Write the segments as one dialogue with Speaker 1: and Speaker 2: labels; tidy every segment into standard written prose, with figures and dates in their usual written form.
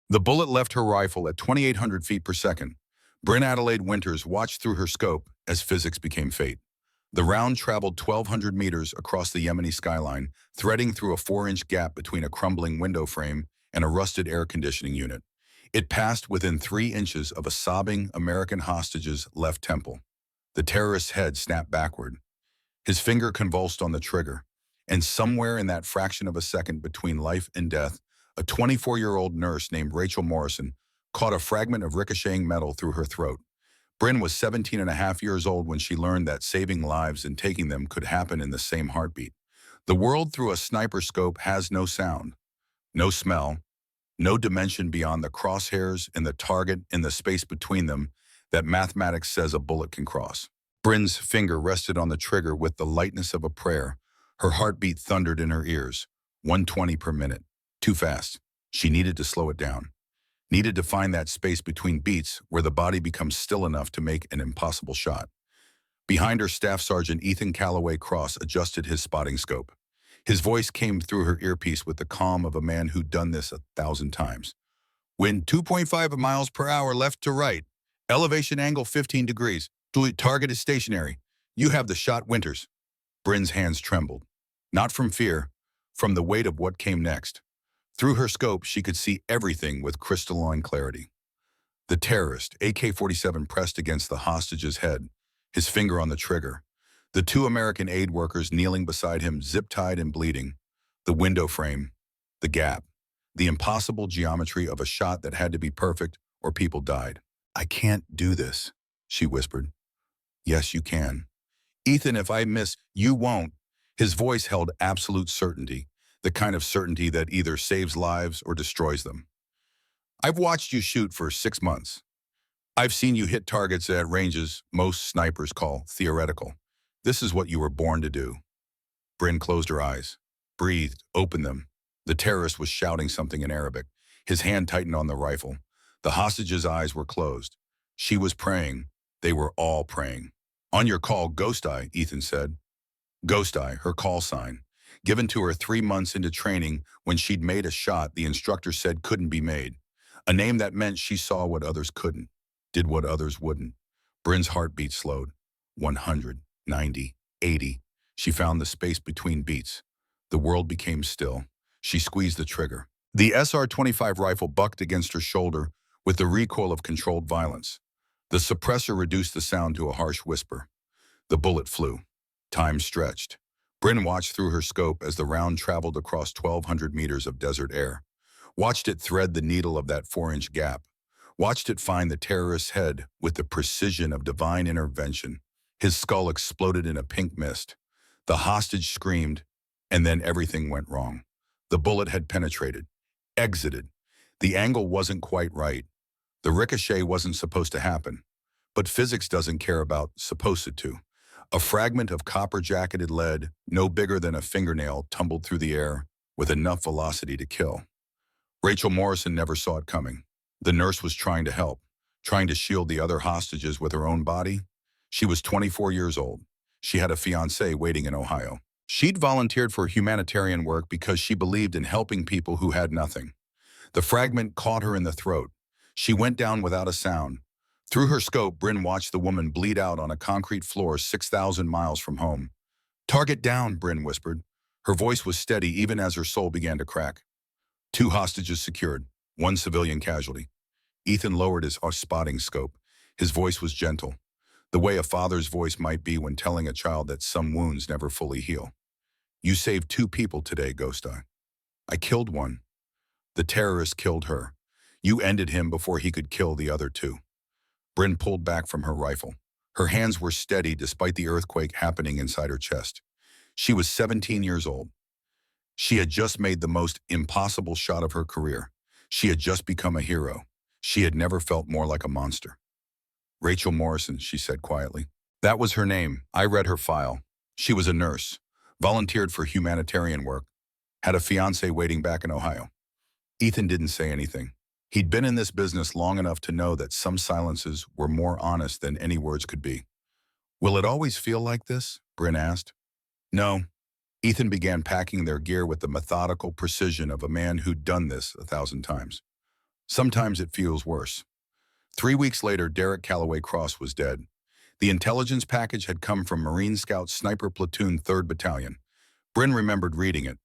Speaker 1: The bullet left her rifle at 2,800 feet per second. Bryn Adelaide Winters watched through her scope as physics became fate. The round traveled 1,200 meters across the Yemeni skyline, threading through a 4-inch gap between a crumbling window frame and a rusted air conditioning unit. It passed within 3 inches of a sobbing American hostage's left temple. The terrorist's head snapped backward. His finger convulsed on the trigger, and somewhere in that fraction of a second between life and death, a 24-year-old nurse named Rachel Morrison caught a fragment of ricocheting metal through her throat. Bryn was 17 and a half years old when she learned that saving lives and taking them could happen in the same heartbeat. The world through a sniper scope has no sound, no smell, no dimension beyond the crosshairs and the target and the space between them that mathematics says a bullet can cross. Bryn's finger rested on the trigger with the lightness of a prayer. Her heartbeat thundered in her ears, 120 per minute. Too fast. She needed to slow it down. Needed to find that space between beats where the body becomes still enough to make an impossible shot. Behind her, Staff Sergeant Ethan Calloway Cross adjusted his spotting scope. His voice came through her earpiece with the calm of a man who'd done this 1,000 times. Wind 2.5 miles per hour left to right. Elevation angle 15 degrees. Target is stationary. You have the shot, Winters. Bryn's hands trembled. Not from fear, from the weight of what came next. Through her scope, she could see everything with crystalline clarity. The terrorist, AK-47 pressed against the hostage's head, his finger on the trigger. The 2 American aid workers kneeling beside him, zip-tied and bleeding. The window frame, the gap, the impossible geometry of a shot that had to be perfect or people died. "I can't do this," she whispered. "Yes, you can. Ethan, if I miss, you won't." His voice held absolute certainty, the kind of certainty that either saves lives or destroys them. "I've watched you shoot for 6 months. I've seen you hit targets at ranges most snipers call theoretical. This is what you were born to do." Bryn closed her eyes, breathed, opened them. The terrorist was shouting something in Arabic. His hand tightened on the rifle. The hostage's eyes were closed. She was praying. They were all praying. "On your call, Ghost Eye," Ethan said. Ghost Eye, her call sign. Given to her 3 months into training when she'd made a shot the instructor said couldn't be made. A name that meant she saw what others couldn't, did what others wouldn't. Bryn's heartbeat slowed. 100, 90, 80. She found the space between beats. The world became still. She squeezed the trigger. The SR-25 rifle bucked against her shoulder with the recoil of controlled violence. The suppressor reduced the sound to a harsh whisper. The bullet flew. Time stretched. Bryn watched through her scope as the round traveled across 1,200 meters of desert air. Watched it thread the needle of that 4-inch gap. Watched it find the terrorist's head with the precision of divine intervention. His skull exploded in a pink mist. The hostage screamed, and then everything went wrong. The bullet had penetrated, exited. The angle wasn't quite right. The ricochet wasn't supposed to happen. But physics doesn't care about supposed it to. A fragment of copper-jacketed lead, no bigger than a fingernail, tumbled through the air with enough velocity to kill. Rachel Morrison never saw it coming. The nurse was trying to help, trying to shield the other hostages with her own body. She was 24 years old. She had a fiancé waiting in Ohio. She'd volunteered for humanitarian work because she believed in helping people who had nothing. The fragment caught her in the throat. She went down without a sound. Through her scope, Bryn watched the woman bleed out on a concrete floor 6,000 miles from home. "Target down," Bryn whispered. Her voice was steady even as her soul began to crack. 2 hostages secured, 1 civilian casualty. Ethan lowered his spotting scope. His voice was gentle, the way a father's voice might be when telling a child that some wounds never fully heal. "You saved 2 people today, Ghost Eye." "I killed one." "The terrorist killed her. You ended him before he could kill the other 2. Bryn pulled back from her rifle. Her hands were steady despite the earthquake happening inside her chest. She was 17 years old. She had just made the most impossible shot of her career. She had just become a hero. She had never felt more like a monster. "Rachel Morrison," she said quietly. That was her name. I read her file. She was a nurse, volunteered for humanitarian work, had a fiancé waiting back in Ohio. Ethan didn't say anything. He'd been in this business long enough to know that some silences were more honest than any words could be. "Will it always feel like this?" Bryn asked. "No." Ethan began packing their gear with the methodical precision of a man who'd done this 1,000 times. Sometimes it feels worse. 3 weeks later, Derek Calloway Cross was dead. The intelligence package had come from Marine Scout Sniper Platoon 3rd Battalion. Bryn remembered reading it,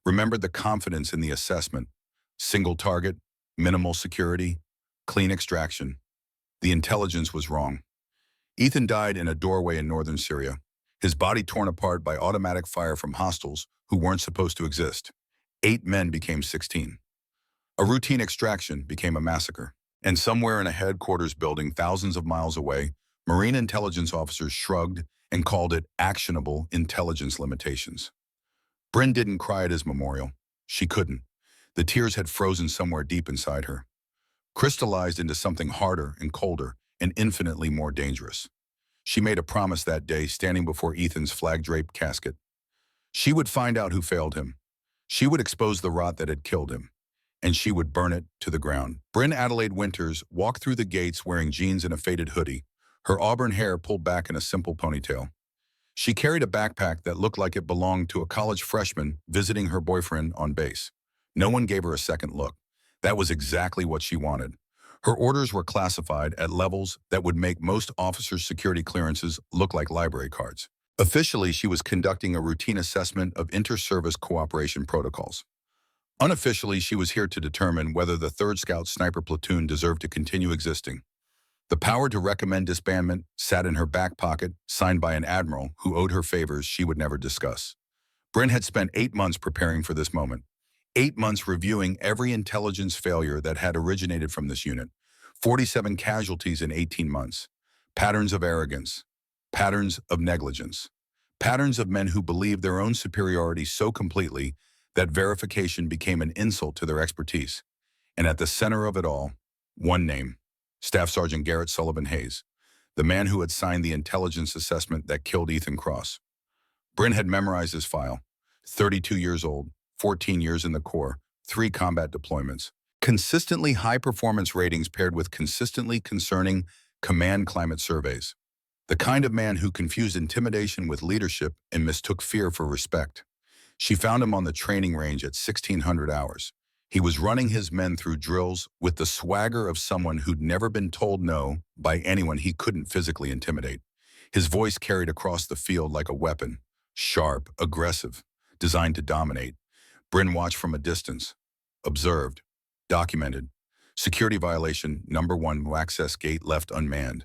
Speaker 1: remembered the confidence in the assessment. Single target, minimal security, clean extraction. The intelligence was wrong. Ethan died in a doorway in northern Syria, his body torn apart by automatic fire from hostiles who weren't supposed to exist. 8 men became 16. A routine extraction became a massacre. And somewhere in a headquarters building thousands of miles away, Marine intelligence officers shrugged and called it actionable intelligence limitations. Bryn didn't cry at his memorial. She couldn't. The tears had frozen somewhere deep inside her, crystallized into something harder and colder and infinitely more dangerous. She made a promise that day, standing before Ethan's flag-draped casket. She would find out who failed him. She would expose the rot that had killed him, and she would burn it to the ground. Bryn Adelaide Winters walked through the gates wearing jeans and a faded hoodie, her auburn hair pulled back in a simple ponytail. She carried a backpack that looked like it belonged to a college freshman visiting her boyfriend on base. No one gave her a second look. That was exactly what she wanted. Her orders were classified at levels that would make most officers' security clearances look like library cards. Officially, she was conducting a routine assessment of inter-service cooperation protocols. Unofficially, she was here to determine whether the 3rd Scout Sniper Platoon deserved to continue existing. The power to recommend disbandment sat in her back pocket, signed by an admiral who owed her favors she would never discuss. Bryn had spent 8 months preparing for this moment. 8 months reviewing every intelligence failure that had originated from this unit. 47 casualties in 18 months. Patterns of arrogance. Patterns of negligence. Patterns of men who believed their own superiority so completely that verification became an insult to their expertise. And at the center of it all, one name: Staff Sergeant Garrett Sullivan Hayes, the man who had signed the intelligence assessment that killed Ethan Cross. Bryn had memorized his file. 32 years old, 14 years in the Corps, 3 combat deployments. Consistently high performance ratings paired with consistently concerning command climate surveys. The kind of man who confused intimidation with leadership and mistook fear for respect. She found him on the training range at 1600 hours. He was running his men through drills with the swagger of someone who'd never been told no by anyone he couldn't physically intimidate. His voice carried across the field like a weapon, sharp, aggressive, designed to dominate. Bryn watched from a distance, observed, documented. Security violation number 1, no access gate left unmanned.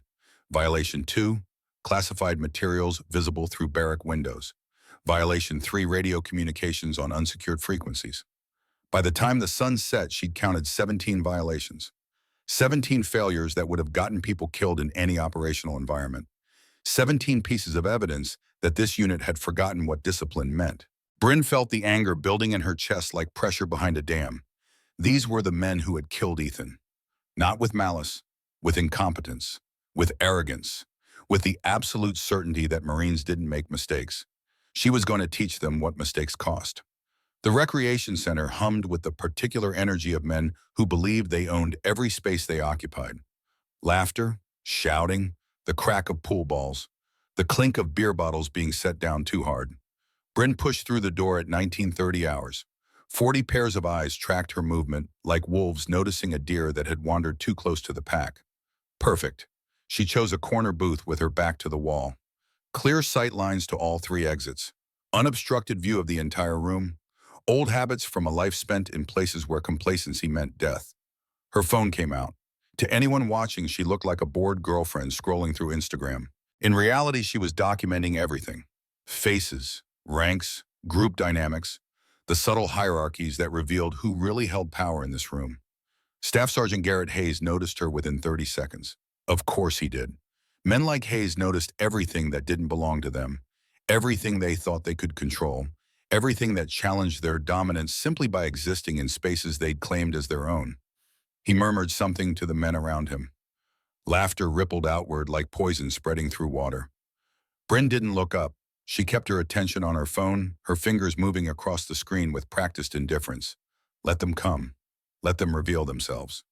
Speaker 1: Violation 2, classified materials visible through barrack windows. Violation 3, radio communications on unsecured frequencies. By the time the sun set, she'd counted 17 violations. 17 failures that would have gotten people killed in any operational environment. 17 pieces of evidence that this unit had forgotten what discipline meant. Bryn felt the anger building in her chest like pressure behind a dam. These were the men who had killed Ethan. Not with malice, with incompetence, with arrogance, with the absolute certainty that Marines didn't make mistakes. She was going to teach them what mistakes cost. The recreation center hummed with the particular energy of men who believed they owned every space they occupied. Laughter, shouting, the crack of pool balls, the clink of beer bottles being set down too hard. Bryn pushed through the door at 1930 hours. 40 pairs of eyes tracked her movement like wolves noticing a deer that had wandered too close to the pack. Perfect. She chose a corner booth with her back to the wall. Clear sight lines to all 3 exits. Unobstructed view of the entire room. Old habits from a life spent in places where complacency meant death. Her phone came out. To anyone watching, she looked like a bored girlfriend scrolling through Instagram. In reality, she was documenting everything. Faces, ranks, group dynamics, the subtle hierarchies that revealed who really held power in this room. Staff Sergeant Garrett Hayes noticed her within 30 seconds. Of course he did. Men like Hayes noticed everything that didn't belong to them, everything they thought they could control, everything that challenged their dominance simply by existing in spaces they'd claimed as their own. He murmured something to the men around him. Laughter rippled outward like poison spreading through water. Bryn didn't look up. She kept her attention on her phone, her fingers moving across the screen with practiced indifference. Let them come. Let them reveal themselves.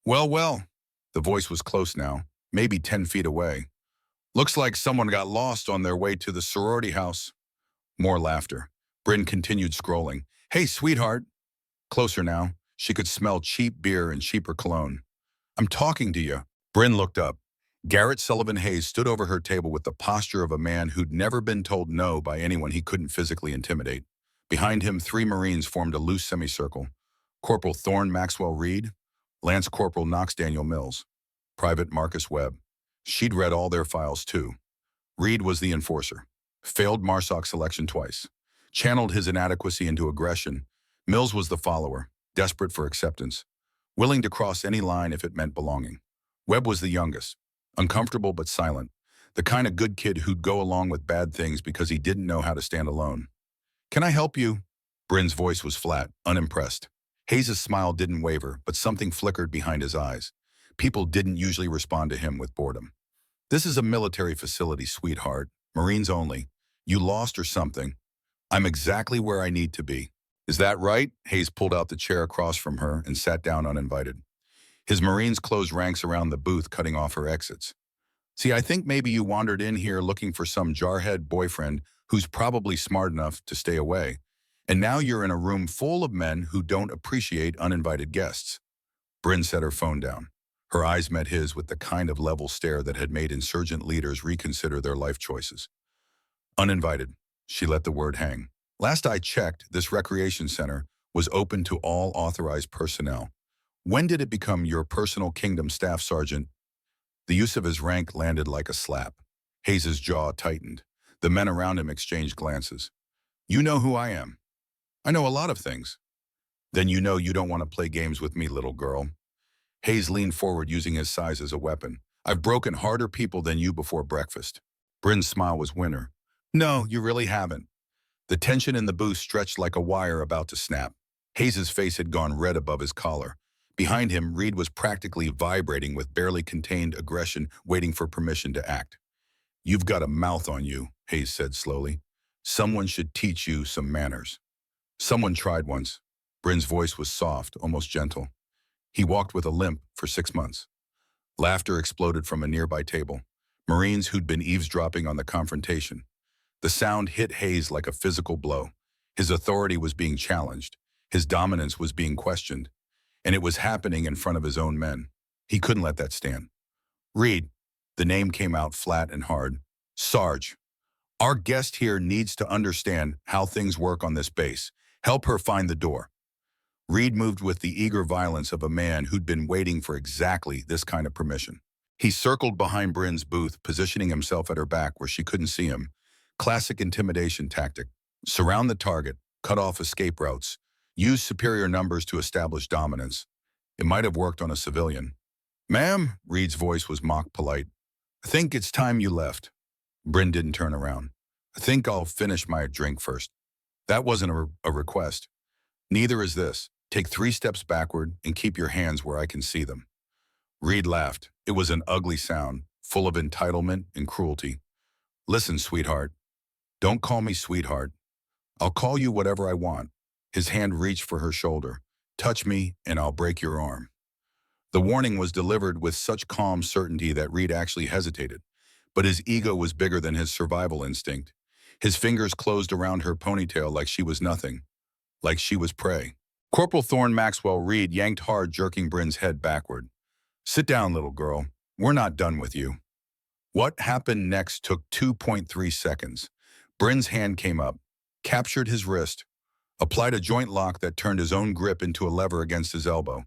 Speaker 1: Well, well. The voice was close now, maybe 10 feet away. Looks like someone got lost on their way to the sorority house. More laughter. Bryn continued scrolling. Hey, sweetheart. Closer now. She could smell cheap beer and cheaper cologne. I'm talking to you. Bryn looked up. Garrett Sullivan Hayes stood over her table with the posture of a man who'd never been told no by anyone he couldn't physically intimidate. Behind him, 3 Marines formed a loose semicircle. Corporal Thorne Maxwell Reed, Lance Corporal Knox Daniel Mills, Private Marcus Webb. She'd read all their files too. Reed was the enforcer. Failed MARSOC selection twice. Channeled his inadequacy into aggression. Mills was the follower, desperate for acceptance, willing to cross any line if it meant belonging. Webb was the youngest, uncomfortable but silent, the kind of good kid who'd go along with bad things because he didn't know how to stand alone. Can I help you? Bryn's voice was flat, unimpressed. Hayes' smile didn't waver, but something flickered behind his eyes. People didn't usually respond to him with boredom. This is a military facility, sweetheart. Marines only. You lost or something. I'm exactly where I need to be. Is that right? Hayes pulled out the chair across from her and sat down uninvited. His Marines closed ranks around the booth, cutting off her exits. See, I think maybe you wandered in here looking for some jarhead boyfriend who's probably smart enough to stay away. And now you're in a room full of men who don't appreciate uninvited guests. Bryn set her phone down. Her eyes met his with the kind of level stare that had made insurgent leaders reconsider their life choices. Uninvited. She let the word hang. Last I checked, this recreation center was open to all authorized personnel. When did it become your personal kingdom, Staff Sergeant? The use of his rank landed like a slap. Hayes' jaw tightened. The men around him exchanged glances. You know who I am. I know a lot of things. Then you know you don't want to play games with me, little girl. Hayes leaned forward, using his size as a weapon. I've broken harder people than you before breakfast. Bryn's smile was winter. No, you really haven't. The tension in the booth stretched like a wire about to snap. Hayes' face had gone red above his collar. Behind him, Reed was practically vibrating with barely contained aggression, waiting for permission to act. You've got a mouth on you, Hayes said slowly. Someone should teach you some manners. Someone tried once. Bryn's voice was soft, almost gentle. He walked with a limp for 6 months. Laughter exploded from a nearby table. Marines who'd been eavesdropping on the confrontation. The sound hit Hayes like a physical blow. His authority was being challenged. His dominance was being questioned. And it was happening in front of his own men. He couldn't let that stand. Reed, the name came out flat and hard. Sarge, our guest here needs to understand how things work on this base. Help her find the door. Reed moved with the eager violence of a man who'd been waiting for exactly this kind of permission. He circled behind Bryn's booth, positioning himself at her back where she couldn't see him. Classic intimidation tactic. Surround the target, cut off escape routes, use superior numbers to establish dominance. It might have worked on a civilian. Ma'am, Reed's voice was mock polite. I think it's time you left. Bryn didn't turn around. I think I'll finish my drink first. That wasn't a request. Neither is this. Take 3 steps backward and keep your hands where I can see them. Reed laughed. It was an ugly sound, full of entitlement and cruelty. Listen, sweetheart. Don't call me sweetheart. I'll call you whatever I want. His hand reached for her shoulder. Touch me and I'll break your arm. The warning was delivered with such calm certainty that Reed actually hesitated. But his ego was bigger than his survival instinct. His fingers closed around her ponytail like she was nothing. Like she was prey. Corporal Thorne Maxwell Reed yanked hard, jerking Bryn's head backward. Sit down, little girl. We're not done with you. What happened next took 2.3 seconds. Bryn's hand came up, captured his wrist, applied a joint lock that turned his own grip into a lever against his elbow.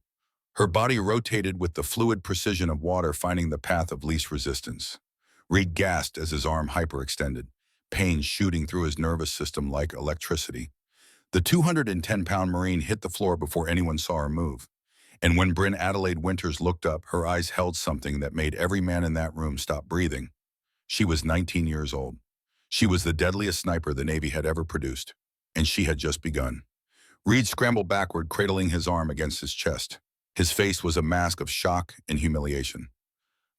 Speaker 1: Her body rotated with the fluid precision of water finding the path of least resistance. Reed gasped as his arm hyperextended, pain shooting through his nervous system like electricity. The 210-pound Marine hit the floor before anyone saw her move. And when Bryn Adelaide Winters looked up, her eyes held something that made every man in that room stop breathing. She was 19 years old. She was the deadliest sniper the Navy had ever produced. And she had just begun. Reed scrambled backward, cradling his arm against his chest. His face was a mask of shock and humiliation.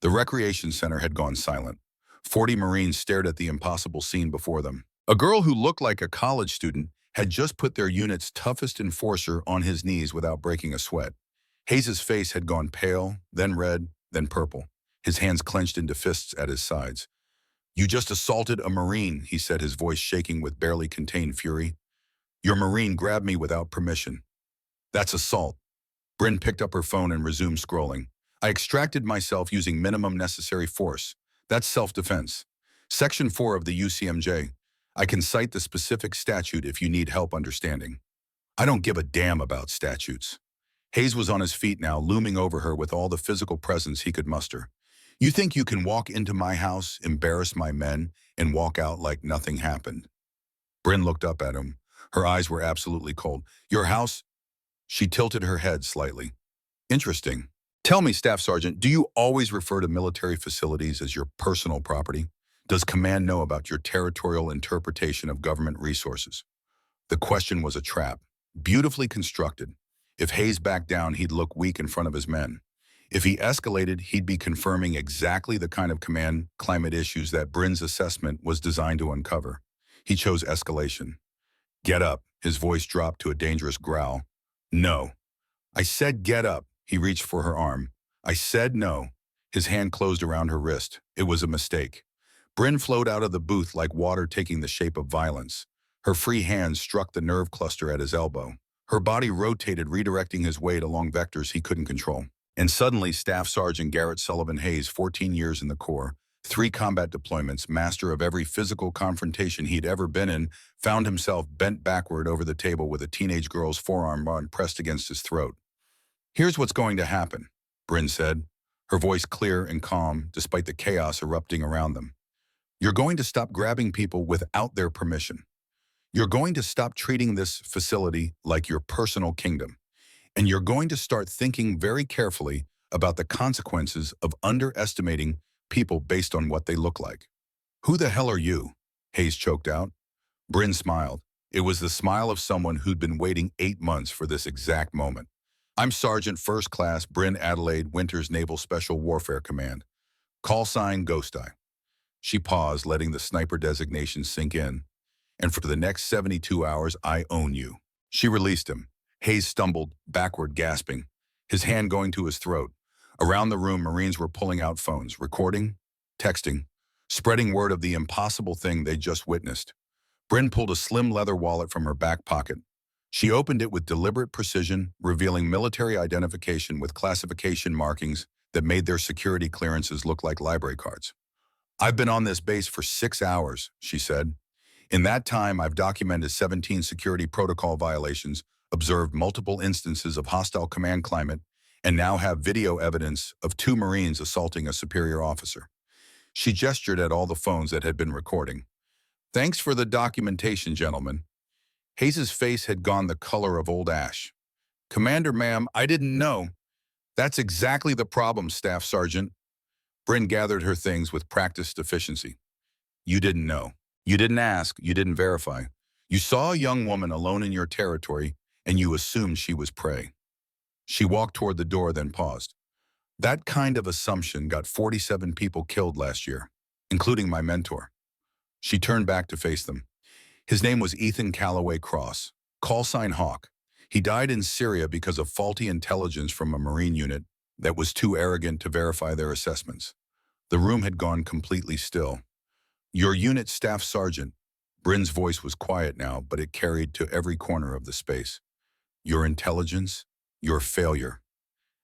Speaker 1: The recreation center had gone silent. 40 Marines stared at the impossible scene before them. A girl who looked like a college student had just put their unit's toughest enforcer on his knees without breaking a sweat. Hayes' face had gone pale, then red, then purple. His hands clenched into fists at his sides. You just assaulted a Marine, he said, his voice shaking with barely contained fury. Your Marine grabbed me without permission. That's assault. Bryn picked up her phone and resumed scrolling. I extracted myself using minimum necessary force. That's self-defense. Section 4 of the UCMJ. I can cite the specific statute if you need help understanding. I don't give a damn about statutes. Hayes was on his feet now, looming over her with all the physical presence he could muster. You think you can walk into my house, embarrass my men, and walk out like nothing happened? Bryn looked up at him. Her eyes were absolutely cold. Your house? She tilted her head slightly. Interesting. Tell me, Staff Sergeant, do you always refer to military facilities as your personal property? Does command know about your territorial interpretation of government resources? The question was a trap, beautifully constructed. If Hayes backed down, he'd look weak in front of his men. If he escalated, he'd be confirming exactly the kind of command climate issues that Bryn's assessment was designed to uncover. He chose escalation. Get up. His voice dropped to a dangerous growl. No. I said get up. He reached for her arm. I said no. His hand closed around her wrist. It was a mistake. Bryn flowed out of the booth like water taking the shape of violence. Her free hand struck the nerve cluster at his elbow. Her body rotated, redirecting his weight along vectors he couldn't control. And suddenly, Staff Sergeant Garrett Sullivan Hayes, 14 years in the Corps, 3 combat deployments, master of every physical confrontation he'd ever been in, found himself bent backward over the table with a teenage girl's forearm pressed against his throat. Here's what's going to happen, Bryn said, her voice clear and calm despite the chaos erupting around them. You're going to stop grabbing people without their permission. You're going to stop treating this facility like your personal kingdom. And you're going to start thinking very carefully about the consequences of underestimating people based on what they look like. Who the hell are you? Hayes choked out. Bryn smiled. It was the smile of someone who'd been waiting 8 months for this exact moment. I'm Sergeant First Class Bryn Adelaide Winters, Naval Special Warfare Command. Call sign Ghost Eye. She paused, letting the sniper designation sink in. And for the next 72 hours, I own you. She released him. Hayes stumbled, backward, gasping, his hand going to his throat. Around the room, Marines were pulling out phones, recording, texting, spreading word of the impossible thing they'd just witnessed. Bryn pulled a slim leather wallet from her back pocket. She opened it with deliberate precision, revealing military identification with classification markings that made their security clearances look like library cards. I've been on this base for 6 hours, she said. In that time, I've documented 17 security protocol violations, observed multiple instances of hostile command climate, and now have video evidence of 2 Marines assaulting a superior officer. She gestured at all the phones that had been recording. Thanks for the documentation, gentlemen. Hayes's face had gone the color of old ash. Commander, ma'am, I didn't know. That's exactly the problem, Staff Sergeant. Bryn gathered her things with practiced efficiency. You didn't know. You didn't ask. You didn't verify. You saw a young woman alone in your territory, and you assumed she was prey. She walked toward the door, then paused. That kind of assumption got 47 people killed last year, including my mentor. She turned back to face them. His name was Ethan Calloway Cross, call sign Hawk. He died in Syria because of faulty intelligence from a Marine unit that was too arrogant to verify their assessments. The room had gone completely still. Your unit staff sergeant. Bryn's voice was quiet now, but it carried to every corner of the space. Your intelligence, your failure.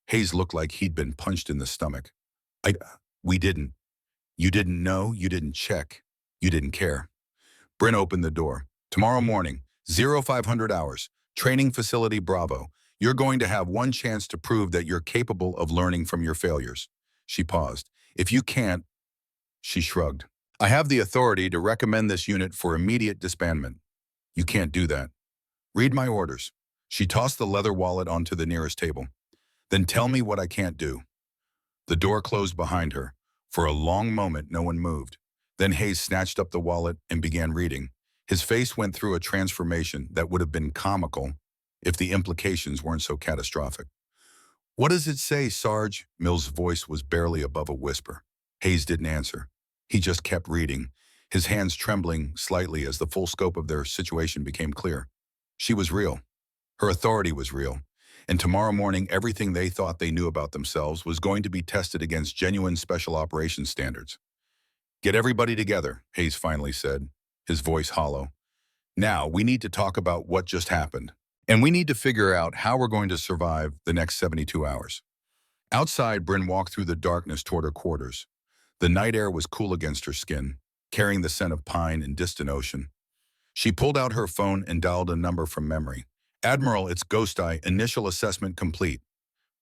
Speaker 1: Hayes looked like he'd been punched in the stomach. We didn't. You didn't know, you didn't check, you didn't care. Bryn opened the door. Tomorrow morning, 0500 hours, training facility Bravo. You're going to have one chance to prove that you're capable of learning from your failures. She paused. If you can't, she shrugged. I have the authority to recommend this unit for immediate disbandment. You can't do that. Read my orders. She tossed the leather wallet onto the nearest table. Then tell me what I can't do. The door closed behind her. For a long moment, no one moved. Then Hayes snatched up the wallet and began reading. His face went through a transformation that would have been comical if the implications weren't so catastrophic. What does it say, Sarge? Mill's voice was barely above a whisper. Hayes didn't answer. He just kept reading, his hands trembling slightly as the full scope of their situation became clear. She was real. Her authority was real. And tomorrow morning, everything they thought they knew about themselves was going to be tested against genuine special operations standards. Get everybody together, Hayes finally said, his voice hollow. Now, we need to talk about what just happened. And we need to figure out how we're going to survive the next 72 hours. Outside, Bryn walked through the darkness toward her quarters. The night air was cool against her skin, carrying the scent of pine and distant ocean. She pulled out her phone and dialed a number from memory. Admiral, it's Ghost Eye. Initial assessment complete.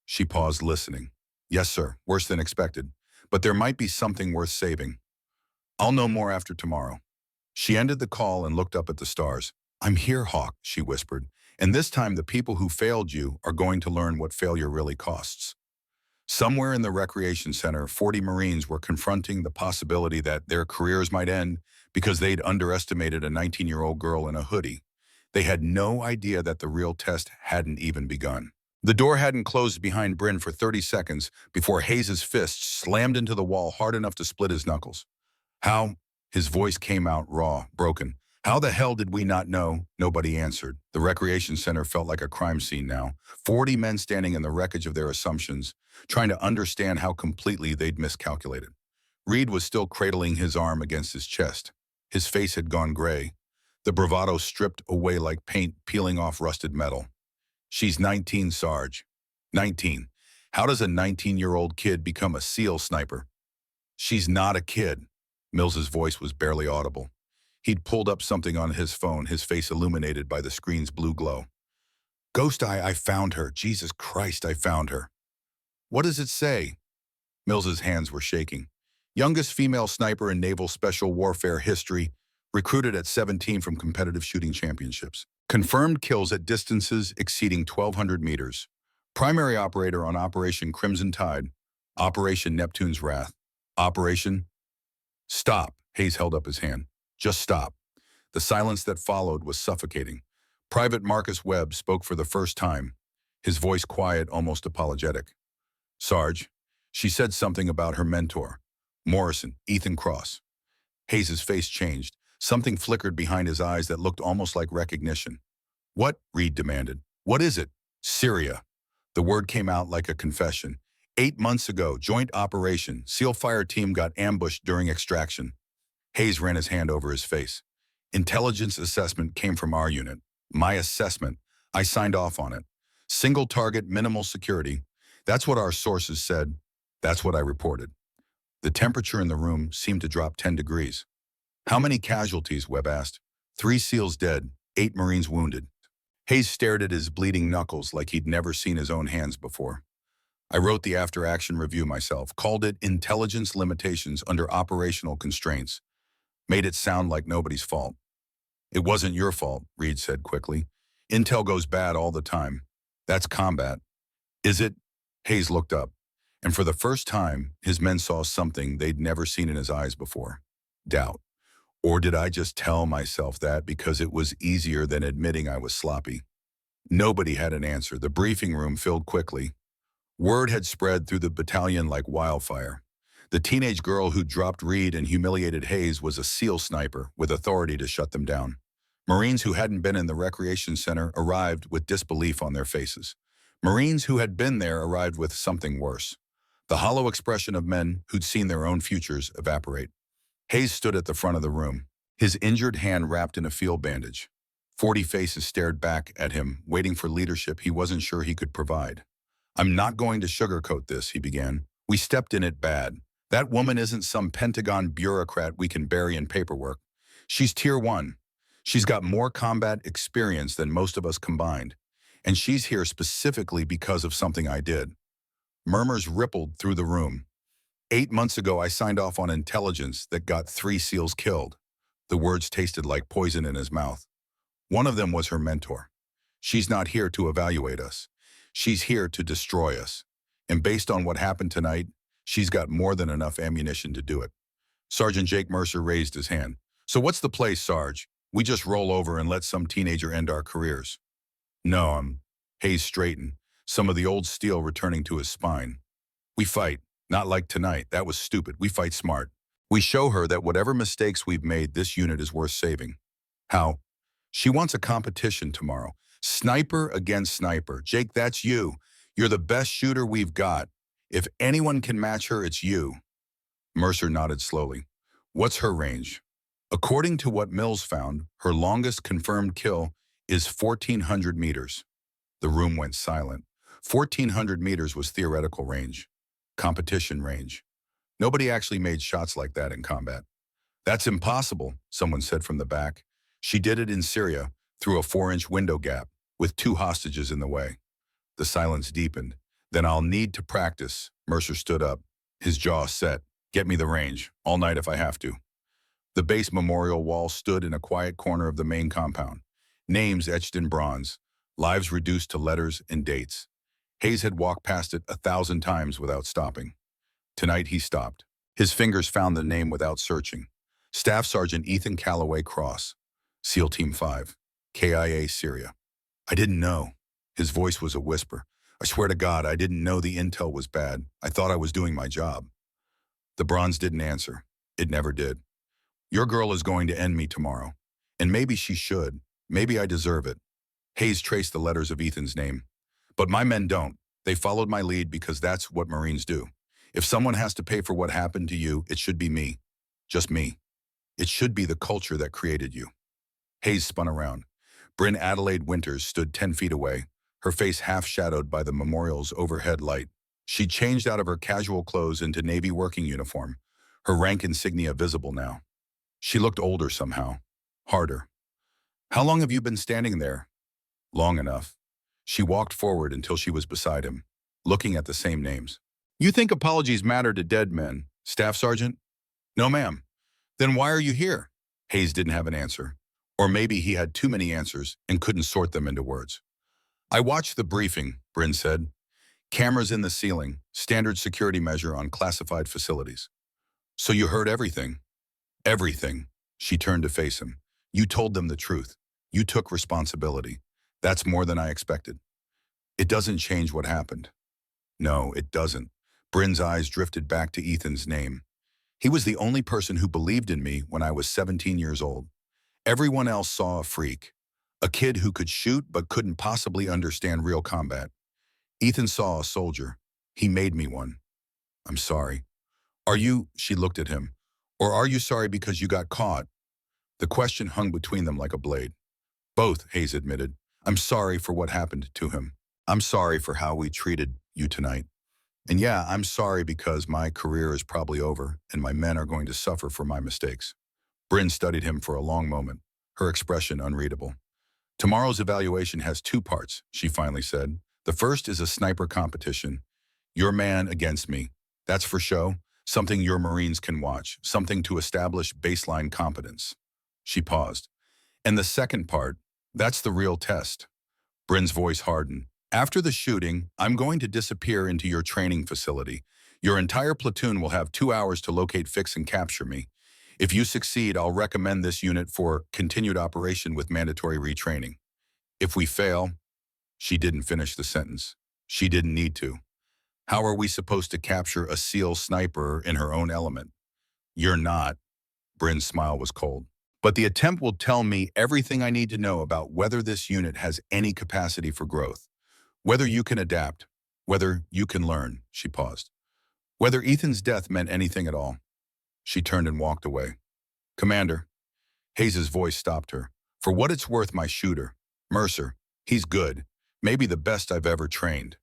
Speaker 1: She paused, listening. Yes, sir. Worse than expected. But there might be something worth saving. I'll know more after tomorrow. She ended the call and looked up at the stars. I'm here, Hawk, she whispered. And this time the people who failed you are going to learn what failure really costs. Somewhere in the recreation center, 40 Marines were confronting the possibility that their careers might end because they'd underestimated a 19-year-old girl in a hoodie. They had no idea that the real test hadn't even begun. The door hadn't closed behind Bryn for 30 seconds before Hayes's fist slammed into the wall hard enough to split his knuckles. How? His voice came out raw, broken. How the hell did we not know? Nobody answered. The recreation center felt like a crime scene now. 40 men standing in the wreckage of their assumptions, trying to understand how completely they'd miscalculated. Reed was still cradling his arm against his chest. His face had gone gray, the bravado stripped away like paint peeling off rusted metal. She's 19, Sarge. 19. How does a 19-year-old kid become a SEAL sniper? She's not a kid. Mills's voice was barely audible. He'd pulled up something on his phone, his face illuminated by the screen's blue glow. Ghost Eye, I found her. Jesus Christ, I found her. What does it say? Mills's hands were shaking. Youngest female sniper in naval special warfare history, recruited at 17 from competitive shooting championships. Confirmed kills at distances exceeding 1,200 meters. Primary operator on Operation Crimson Tide, Operation Neptune's Wrath. Operation... Stop, Hayes held up his hand. Just stop. The silence that followed was suffocating. Private Marcus Webb spoke for the first time, his voice quiet, almost apologetic. Sarge, she said something about her mentor, Morrison, Ethan Cross. Hayes's face changed. Something flickered behind his eyes that looked almost like recognition. What? Reed demanded. What is it? Syria. The word came out like a confession. 8 months ago, joint operation, SEAL fire team got ambushed during extraction. Hayes ran his hand over his face. Intelligence assessment came from our unit. My assessment. I signed off on it. Single target, minimal security. That's what our sources said. That's what I reported. The temperature in the room seemed to drop 10 degrees. How many casualties? Webb asked. 3 SEALs dead, 8 Marines wounded. Hayes stared at his bleeding knuckles like he'd never seen his own hands before. I wrote the after-action review myself, called it Intelligence Limitations Under Operational Constraints. Made it sound like nobody's fault. It wasn't your fault, Reed said quickly. Intel goes bad all the time. That's combat. Is it? Hayes looked up, and for the first time, his men saw something they'd never seen in his eyes before. Doubt. Or did I just tell myself that because it was easier than admitting I was sloppy? Nobody had an answer. The briefing room filled quickly. Word had spread through the battalion like wildfire. The teenage girl who dropped Reed and humiliated Hayes was a SEAL sniper with authority to shut them down. Marines who hadn't been in the recreation center arrived with disbelief on their faces. Marines who had been there arrived with something worse. The hollow expression of men who'd seen their own futures evaporate. Hayes stood at the front of the room, his injured hand wrapped in a field bandage. 40 faces stared back at him, waiting for leadership he wasn't sure he could provide. I'm not going to sugarcoat this, he began. We stepped in it bad. That woman isn't some Pentagon bureaucrat we can bury in paperwork. She's Tier 1. She's got more combat experience than most of us combined. And she's here specifically because of something I did. Murmurs rippled through the room. 8 months ago, I signed off on intelligence that got 3 SEALs killed. The words tasted like poison in his mouth. One of them was her mentor. She's not here to evaluate us. She's here to destroy us. And based on what happened tonight, she's got more than enough ammunition to do it. Sergeant Jake Mercer raised his hand. So what's the play, Sarge? We just roll over and let some teenager end our careers. No, Hayes straightened, some of the old steel returning to his spine. We fight. Not like tonight. That was stupid. We fight smart. We show her that whatever mistakes we've made, this unit is worth saving. How? She wants a competition tomorrow. Sniper against sniper. Jake, that's you. You're the best shooter we've got. If anyone can match her, it's you. Mercer nodded slowly. What's her range? According to what Mills found, her longest confirmed kill is 1,400 meters. The room went silent. 1,400 meters was theoretical range, competition range. Nobody actually made shots like that in combat. That's impossible, someone said from the back. She did it in Syria, through a 4-inch window gap, with 2 hostages in the way. The silence deepened. Then I'll need to practice. Mercer stood up, his jaw set. Get me the range, all night if I have to. The base memorial wall stood in a quiet corner of the main compound. Names etched in bronze, lives reduced to letters and dates. Hayes had walked past it 1,000 times without stopping. Tonight he stopped. His fingers found the name without searching. Staff Sergeant Ethan Calloway Cross, SEAL Team 5, KIA Syria. I didn't know. His voice was a whisper. I swear to God, I didn't know the intel was bad. I thought I was doing my job. The bronze didn't answer. It never did. Your girl is going to end me tomorrow. And maybe she should. Maybe I deserve it. Hayes traced the letters of Ethan's name. But my men don't. They followed my lead because that's what Marines do. If someone has to pay for what happened to you, it should be me. Just me. It should be the culture that created you. Hayes spun around. Bryn Adelaide Winters stood 10 feet away, her face half-shadowed by the memorial's overhead light. She'd changed out of her casual clothes into Navy working uniform, her rank insignia visible now. She looked older somehow, harder. How long have you been standing there? Long enough. She walked forward until she was beside him, looking at the same names. You think apologies matter to dead men, Staff Sergeant? No, ma'am. Then why are you here? Hayes didn't have an answer. Or maybe he had too many answers and couldn't sort them into words. I watched the briefing, Bryn said. Cameras in the ceiling, standard security measure on classified facilities. So you heard everything? Everything. She turned to face him. You told them the truth. You took responsibility. That's more than I expected. It doesn't change what happened. No, it doesn't. Bryn's eyes drifted back to Ethan's name. He was the only person who believed in me when I was 17 years old. Everyone else saw a freak, a kid who could shoot but couldn't possibly understand real combat. Ethan saw a soldier. He made me one. I'm sorry. Are you, she looked at him, or are you sorry because you got caught? The question hung between them like a blade. Both, Hayes admitted. I'm sorry for what happened to him. I'm sorry for how we treated you tonight. And yeah, I'm sorry because my career is probably over and my men are going to suffer for my mistakes. Bryn studied him for a long moment, her expression unreadable. Tomorrow's evaluation has 2 parts, she finally said. The first is a sniper competition. Your man against me. That's for show, something your Marines can watch, something to establish baseline competence. She paused. And the second part, that's the real test. Bryn's voice hardened. After the shooting, I'm going to disappear into your training facility. Your entire platoon will have 2 hours to locate, fix, and capture me. If you succeed, I'll recommend this unit for continued operation with mandatory retraining. If we fail, she didn't finish the sentence. She didn't need to. How are we supposed to capture a SEAL sniper in her own element? You're not. Bryn's smile was cold. But the attempt will tell me everything I need to know about whether this unit has any capacity for growth. Whether you can adapt. Whether you can learn. She paused. Whether Ethan's death meant anything at all. She turned and walked away. Commander. Hayes' voice stopped her. For what it's worth, my shooter, Mercer, he's good. Maybe the best I've ever trained.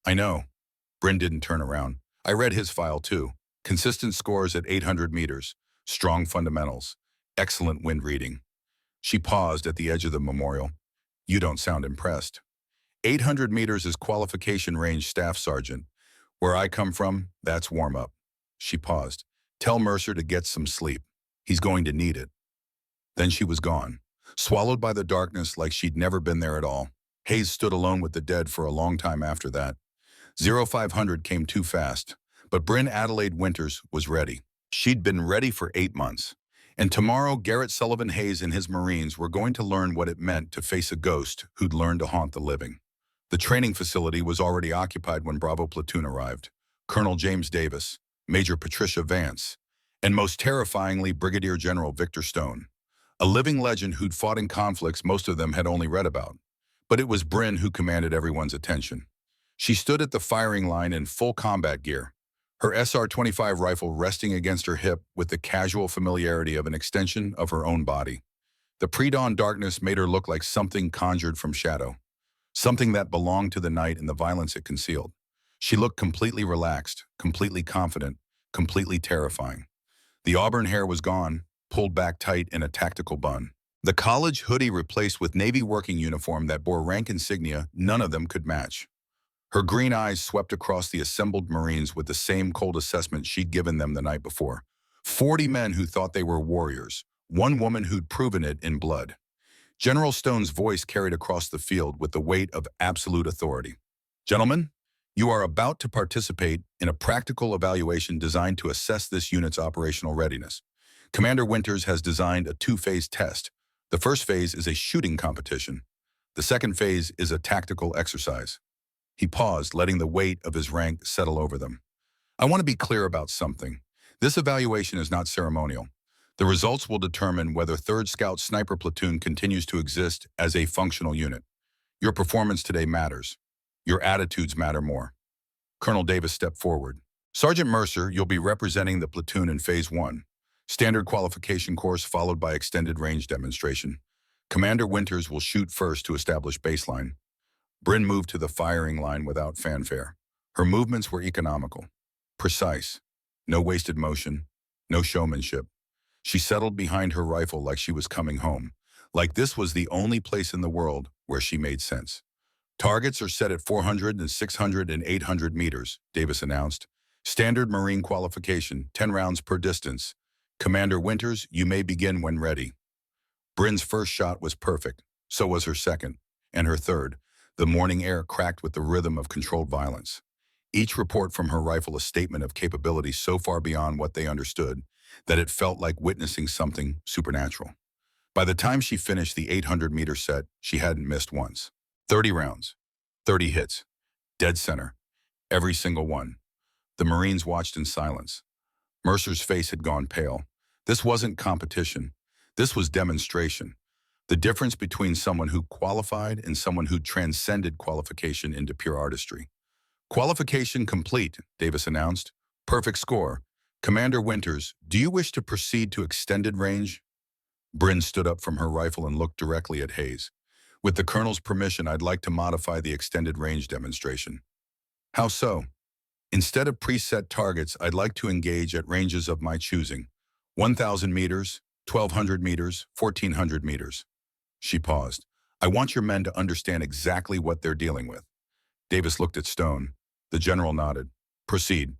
Speaker 1: I know. Bryn didn't turn around. I read his file too. Consistent scores at 800 meters. Strong fundamentals. Excellent wind reading. She paused at the edge of the memorial. You don't sound impressed. 800 meters is qualification range, Staff Sergeant. Where I come from, that's warm-up. She paused. Tell Mercer to get some sleep. He's going to need it. Then she was gone, swallowed by the darkness like she'd never been there at all. Hayes stood alone with the dead for a long time after that. 0500 came too fast, but Bryn Adelaide Winters was ready. She'd been ready for 8 months. And tomorrow, Garrett Sullivan Hayes and his Marines were going to learn what it meant to face a ghost who'd learned to haunt the living. The training facility was already occupied when Bravo Platoon arrived. Colonel James Davis, Major Patricia Vance, and most terrifyingly, Brigadier General Victor Stone, a living legend who'd fought in conflicts most of them had only read about. But it was Bryn who commanded everyone's attention. She stood at the firing line in full combat gear, her SR-25 rifle resting against her hip with the casual familiarity of an extension of her own body. The pre-dawn darkness made her look like something conjured from shadow, something that belonged to the night and the violence it concealed. She looked completely relaxed, completely confident, completely terrifying. The auburn hair was gone, pulled back tight in a tactical bun. The college hoodie replaced with navy working uniform that bore rank insignia none of them could match. Her green eyes swept across the assembled Marines with the same cold assessment she'd given them the night before. 40 men who thought they were warriors, one woman who'd proven it in blood. General Stone's voice carried across the field with the weight of absolute authority. Gentlemen, you are about to participate in a practical evaluation designed to assess this unit's operational readiness. Commander Winters has designed a two-phase test. The first phase is a shooting competition. The second phase is a tactical exercise. He paused, letting the weight of his rank settle over them. I want to be clear about something. This evaluation is not ceremonial. The results will determine whether 3rd Scout Sniper Platoon continues to exist as a functional unit. Your performance today matters. Your attitudes matter more. Colonel Davis stepped forward. Sergeant Mercer, you'll be representing the platoon in Phase 1. Standard qualification course followed by extended range demonstration. Commander Winters will shoot first to establish baseline. Bryn moved to the firing line without fanfare. Her movements were economical, precise, no wasted motion, no showmanship. She settled behind her rifle like she was coming home, like this was the only place in the world where she made sense. Targets are set at 400 and 600 and 800 meters, Davis announced. Standard Marine qualification, 10 rounds per distance. Commander Winters, you may begin when ready. Bryn's first shot was perfect, so was her second, and her third. The morning air cracked with the rhythm of controlled violence. Each report from her rifle a statement of capability so far beyond what they understood that it felt like witnessing something supernatural. By the time she finished the 800-meter set, she hadn't missed once. 30 rounds, 30 hits, dead center, every single one. The Marines watched in silence. Mercer's face had gone pale. This wasn't competition. This was demonstration. The difference between someone who qualified and someone who transcended qualification into pure artistry. Qualification complete, Davis announced. Perfect score. Commander Winters, do you wish to proceed to extended range? Bryn stood up from her rifle and looked directly at Hayes. With the Colonel's permission, I'd like to modify the extended range demonstration. How so? Instead of preset targets, I'd like to engage at ranges of my choosing. 1,000 meters, 1,200 meters, 1,400 meters. She paused. I want your men to understand exactly what they're dealing with. Davis looked at Stone. The general nodded. Proceed.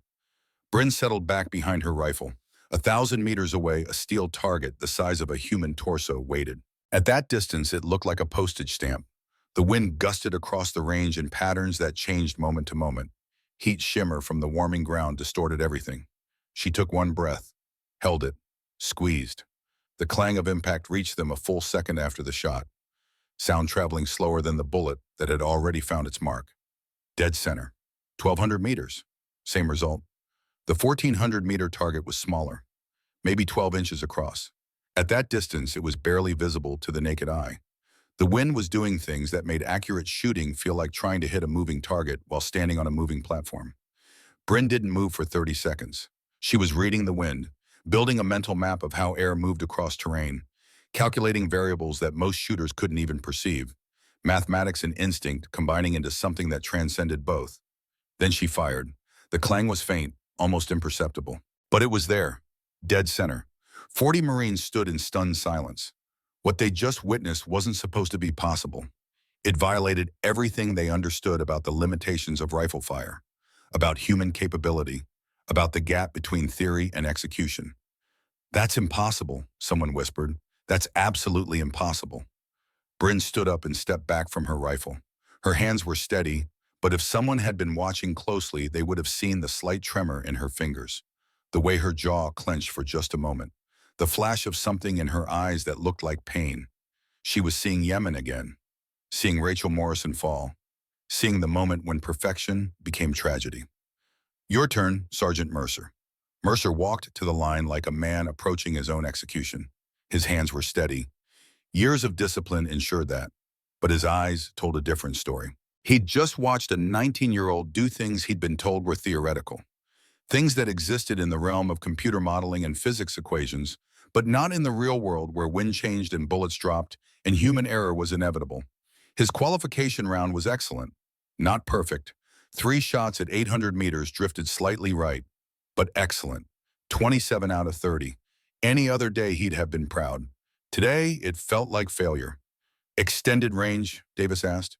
Speaker 1: Bryn settled back behind her rifle. 1,000 meters away, a steel target the size of a human torso waited. At that distance, it looked like a postage stamp. The wind gusted across the range in patterns that changed moment to moment. Heat shimmer from the warming ground distorted everything. She took one breath, held it, squeezed. The clang of impact reached them a full second after the shot, sound traveling slower than the bullet that had already found its mark. Dead center. 1,200 meters. Same result. The 1,400-meter target was smaller, maybe 12 inches across. At that distance, it was barely visible to the naked eye. The wind was doing things that made accurate shooting feel like trying to hit a moving target while standing on a moving platform. Bryn didn't move for 30 seconds. She was reading the wind, building a mental map of how air moved across terrain, calculating variables that most shooters couldn't even perceive, mathematics and instinct combining into something that transcended both. Then she fired. The clang was faint, almost imperceptible. But it was there, dead center. 40 Marines stood in stunned silence. What they just witnessed wasn't supposed to be possible. It violated everything they understood about the limitations of rifle fire, about human capability, about the gap between theory and execution. That's impossible, someone whispered. That's absolutely impossible. Bryn stood up and stepped back from her rifle. Her hands were steady, but if someone had been watching closely, they would have seen the slight tremor in her fingers, the way her jaw clenched for just a moment, the flash of something in her eyes that looked like pain. She was seeing Yemen again, seeing Rachel Morrison fall, seeing the moment when perfection became tragedy. Your turn, Sergeant Mercer. Mercer walked to the line like a man approaching his own execution. His hands were steady. Years of discipline ensured that, but his eyes told a different story. He'd just watched a 19-year-old do things he'd been told were theoretical, things that existed in the realm of computer modeling and physics equations, but not in the real world where wind changed and bullets dropped and human error was inevitable. His qualification round was excellent, not perfect. 3 shots at 800 meters drifted slightly right, but excellent. 27 out of 30. Any other day he'd have been proud. Today, it felt like failure. Extended range, Davis asked.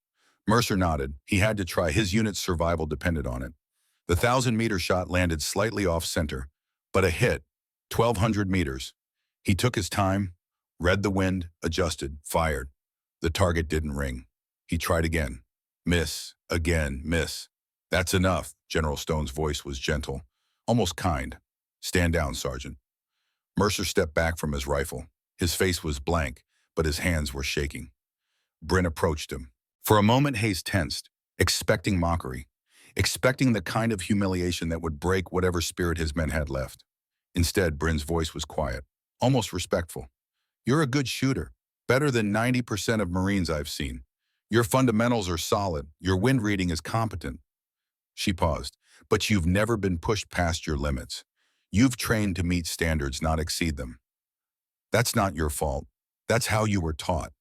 Speaker 1: Mercer nodded. He had to try. His unit's survival depended on it. The 1,000-meter shot landed slightly off-center, but a hit, 1,200 meters. He took his time, read the wind, adjusted, fired. The target didn't ring. He tried again. Miss, again, miss. That's enough. General Stone's voice was gentle, almost kind. Stand down, Sergeant. Mercer stepped back from his rifle. His face was blank, but his hands were shaking. Bryn approached him. For a moment, Hayes tensed, expecting mockery, expecting the kind of humiliation that would break whatever spirit his men had left. Instead, Bryn's voice was quiet, almost respectful. You're a good shooter, better than 90% of Marines I've seen. Your fundamentals are solid. Your wind reading is competent. She paused. But you've never been pushed past your limits. You've trained to meet standards, not exceed them. That's not your fault. That's how you were taught.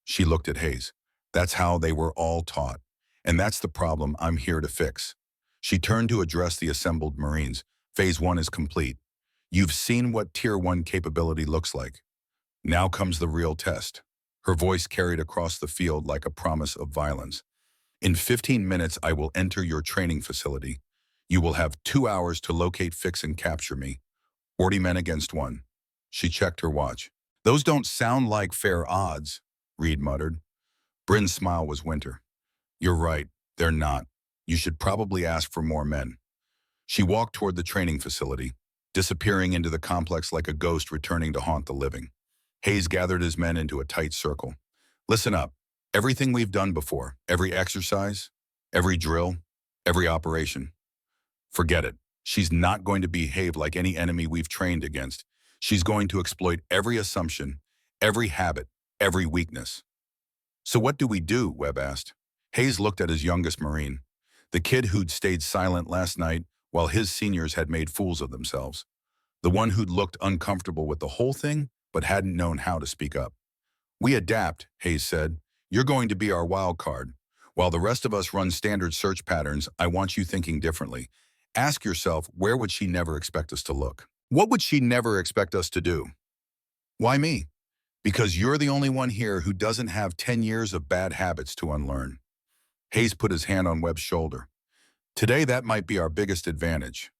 Speaker 1: She looked at Hayes. That's how they were all taught. And that's the problem I'm here to fix. She turned to address the assembled Marines. Phase 1 is complete. You've seen what Tier 1 capability looks like. Now comes the real test. Her voice carried across the field like a promise of violence. In 15 minutes, I will enter your training facility. You will have 2 hours to locate, fix, and capture me. 40 men against 1. She checked her watch. Those don't sound like fair odds, Reed muttered. Bryn's smile was winter. You're right, they're not. You should probably ask for more men. She walked toward the training facility, disappearing into the complex like a ghost returning to haunt the living. Hayes gathered his men into a tight circle. Listen up. Everything we've done before, every exercise, every drill, every operation. Forget it. She's not going to behave like any enemy we've trained against. She's going to exploit every assumption, every habit, every weakness. So what do we do? Webb asked. Hayes looked at his youngest Marine, the kid who'd stayed silent last night while his seniors had made fools of themselves. The one who'd looked uncomfortable with the whole thing but hadn't known how to speak up. We adapt, Hayes said. You're going to be our wild card. While the rest of us run standard search patterns, I want you thinking differently. Ask yourself, where would she never expect us to look? What would she never expect us to do? Why me? Because you're the only one here who doesn't have 10 years of bad habits to unlearn. Hayes put his hand on Webb's shoulder. Today, that might be our biggest advantage.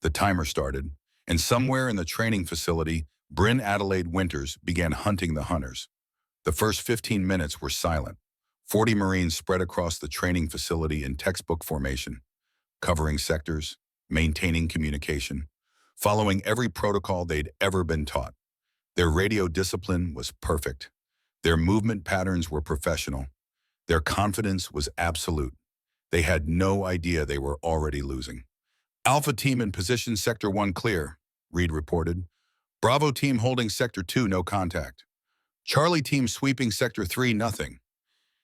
Speaker 1: The timer started, and somewhere in the training facility, Bryn Adelaide Winters began hunting the hunters. The first 15 minutes were silent. 40 Marines spread across the training facility in textbook formation, covering sectors, maintaining communication, following every protocol they'd ever been taught. Their radio discipline was perfect. Their movement patterns were professional. Their confidence was absolute. They had no idea they were already losing. Alpha team in position, Sector 1 clear, Reed reported. Bravo team holding Sector 2, no contact. Charlie team sweeping Sector 3, nothing.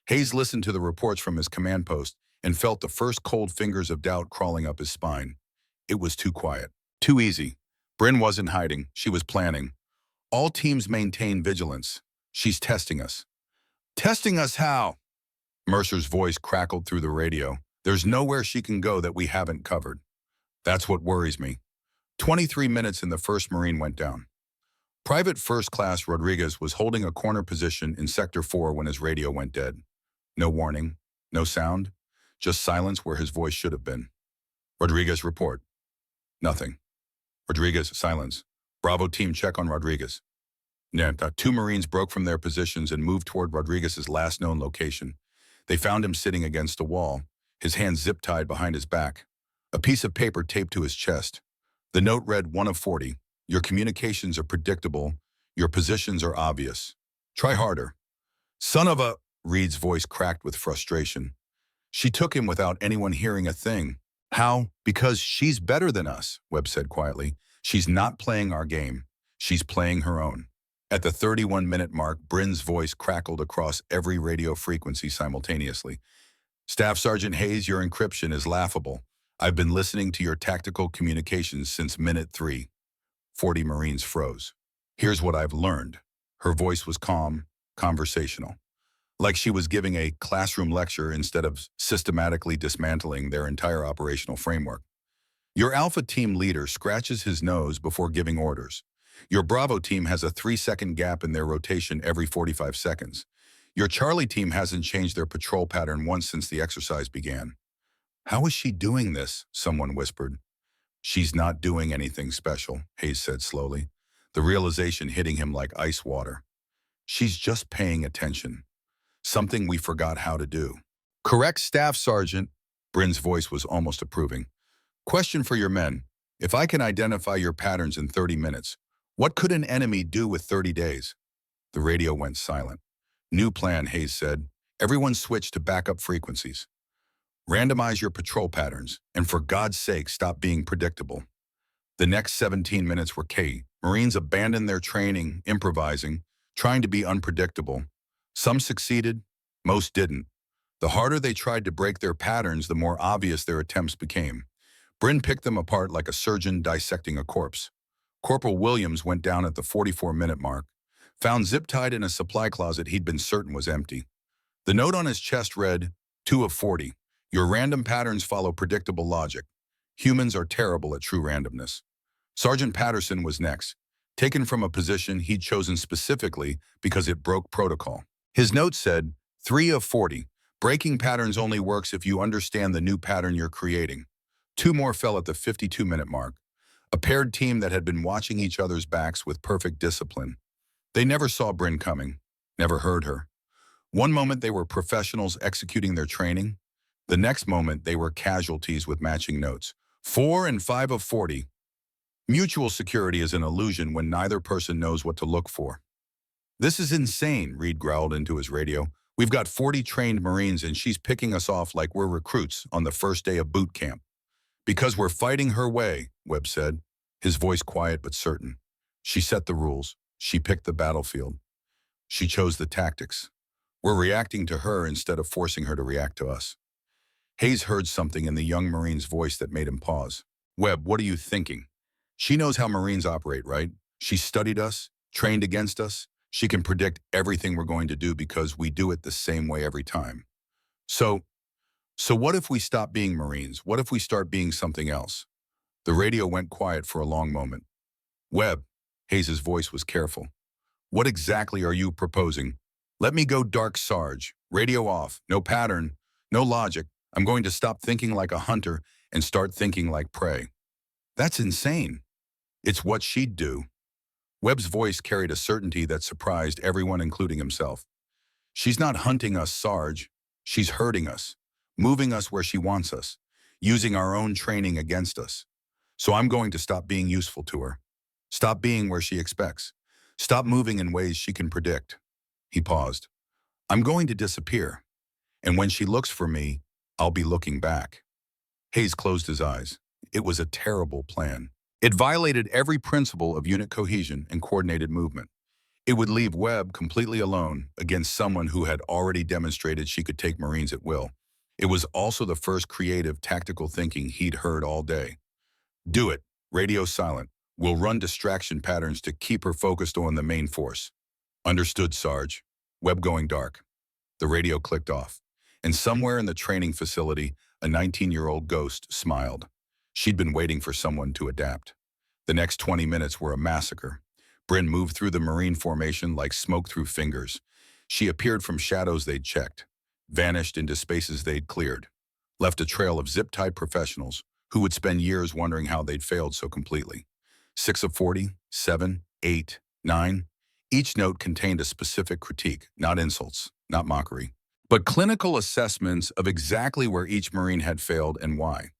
Speaker 1: Hayes listened to the reports from his command post and felt the first cold fingers of doubt crawling up his spine. It was too quiet, too easy. Bryn wasn't hiding, she was planning. All teams maintain vigilance. She's testing us. Testing us how? Mercer's voice crackled through the radio. There's nowhere she can go that we haven't covered. That's what worries me. 23 minutes and the first Marine went down. Private First Class Rodriguez was holding a corner position in Sector 4 when his radio went dead. No warning, no sound, just silence where his voice should have been. Rodriguez, report. Nothing. Rodriguez, silence. Bravo team, check on Rodriguez. Two Marines broke from their positions and moved toward Rodriguez's last known location. They found him sitting against a wall, his hands zip-tied behind his back, a piece of paper taped to his chest. The note read 1 of 40. Your communications are predictable. Your positions are obvious. Try harder. Son of a... Reed's voice cracked with frustration. She took him without anyone hearing a thing. How? Because she's better than us, Webb said quietly. She's not playing our game. She's playing her own. At the 31-minute mark, Bryn's voice crackled across every radio frequency simultaneously. Staff Sergeant Hayes, your encryption is laughable. I've been listening to your tactical communications since minute 3. 40 Marines froze. Here's what I've learned. Her voice was calm, conversational, like she was giving a classroom lecture instead of systematically dismantling their entire operational framework. Your Alpha team leader scratches his nose before giving orders. Your Bravo team has a 3-second gap in their rotation every 45 seconds. Your Charlie team hasn't changed their patrol pattern once since the exercise began. How is she doing this? Someone whispered. She's not doing anything special, Hayes said slowly, the realization hitting him like ice water. She's just paying attention. Something we forgot how to do. Correct, Staff Sergeant. Bryn's voice was almost approving. Question for your men. If I can identify your patterns in 30 minutes, what could an enemy do with 30 days? The radio went silent. New plan, Hayes said. Everyone switched to backup frequencies. Randomize your patrol patterns, and for God's sake, stop being predictable. The next 17 minutes were key. Marines abandoned their training, improvising, trying to be unpredictable. Some succeeded, most didn't. The harder they tried to break their patterns, the more obvious their attempts became. Bryn picked them apart like a surgeon dissecting a corpse. Corporal Williams went down at the 44-minute mark, found zip-tied in a supply closet he'd been certain was empty. The note on his chest read, 2 of 40. Your random patterns follow predictable logic. Humans are terrible at true randomness. Sergeant Patterson was next, taken from a position he'd chosen specifically because it broke protocol. His note said, 3 of 40. Breaking patterns only works if you understand the new pattern you're creating. 2 more fell at the 52-minute mark, a paired team that had been watching each other's backs with perfect discipline. They never saw Bryn coming, never heard her. One moment they were professionals executing their training. The next moment they were casualties with matching notes. 4 and 5 of 40. Mutual security is an illusion when neither person knows what to look for. This is insane, Reed growled into his radio. We've got 40 trained Marines and she's picking us off like we're recruits on the first day of boot camp. Because we're fighting her way, Webb said, his voice quiet but certain. She set the rules. She picked the battlefield. She chose the tactics. We're reacting to her instead of forcing her to react to us. Hayes heard something in the young Marine's voice that made him pause. Webb, what are you thinking? She knows how Marines operate, right? She studied us, trained against us. She can predict everything we're going to do because we do it the same way every time. So what if we stop being Marines? What if we start being something else? The radio went quiet for a long moment. Webb, Hayes' voice was careful. What exactly are you proposing? Let me go dark, Sarge. Radio off. No pattern. No logic. I'm going to stop thinking like a hunter and start thinking like prey. That's insane. It's what she'd do. Webb's voice carried a certainty that surprised everyone, including himself. She's not hunting us, Sarge. She's hurting us, moving us where she wants us, using our own training against us. So I'm going to stop being useful to her. Stop being where she expects. Stop moving in ways she can predict. He paused. I'm going to disappear. And when she looks for me, I'll be looking back. Hayes closed his eyes. It was a terrible plan. It violated every principle of unit cohesion and coordinated movement. It would leave Webb completely alone against someone who had already demonstrated she could take Marines at will. It was also the first creative, tactical thinking he'd heard all day. Do it. Radio silent. We'll run distraction patterns to keep her focused on the main force. Understood, Sarge. Webb going dark. The radio clicked off. And somewhere in the training facility, a 19-year-old ghost smiled. She'd been waiting for someone to adapt. The next 20 minutes were a massacre. Bryn moved through the Marine formation like smoke through fingers. She appeared from shadows they'd checked, vanished into spaces they'd cleared, left a trail of zip-tied professionals who would spend years wondering how they'd failed so completely. 6 of 40, 7, 8, 9. Each note contained a specific critique, not insults, not mockery, but clinical assessments of exactly where each Marine had failed and why.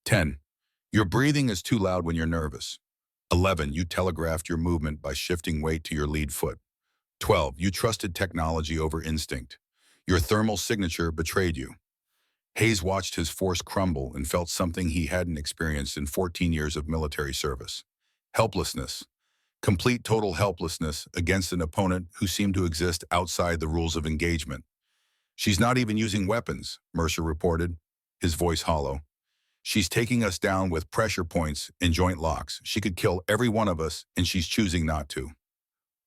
Speaker 1: 10. Your breathing is too loud when you're nervous. 11. You telegraphed your movement by shifting weight to your lead foot. 12. You trusted technology over instinct. Your thermal signature betrayed you. Hayes watched his force crumble and felt something he hadn't experienced in 14 years of military service. Helplessness. Complete total helplessness against an opponent who seemed to exist outside the rules of engagement. She's not even using weapons, Mercer reported, his voice hollow. She's taking us down with pressure points and joint locks. She could kill every one of us, and she's choosing not to.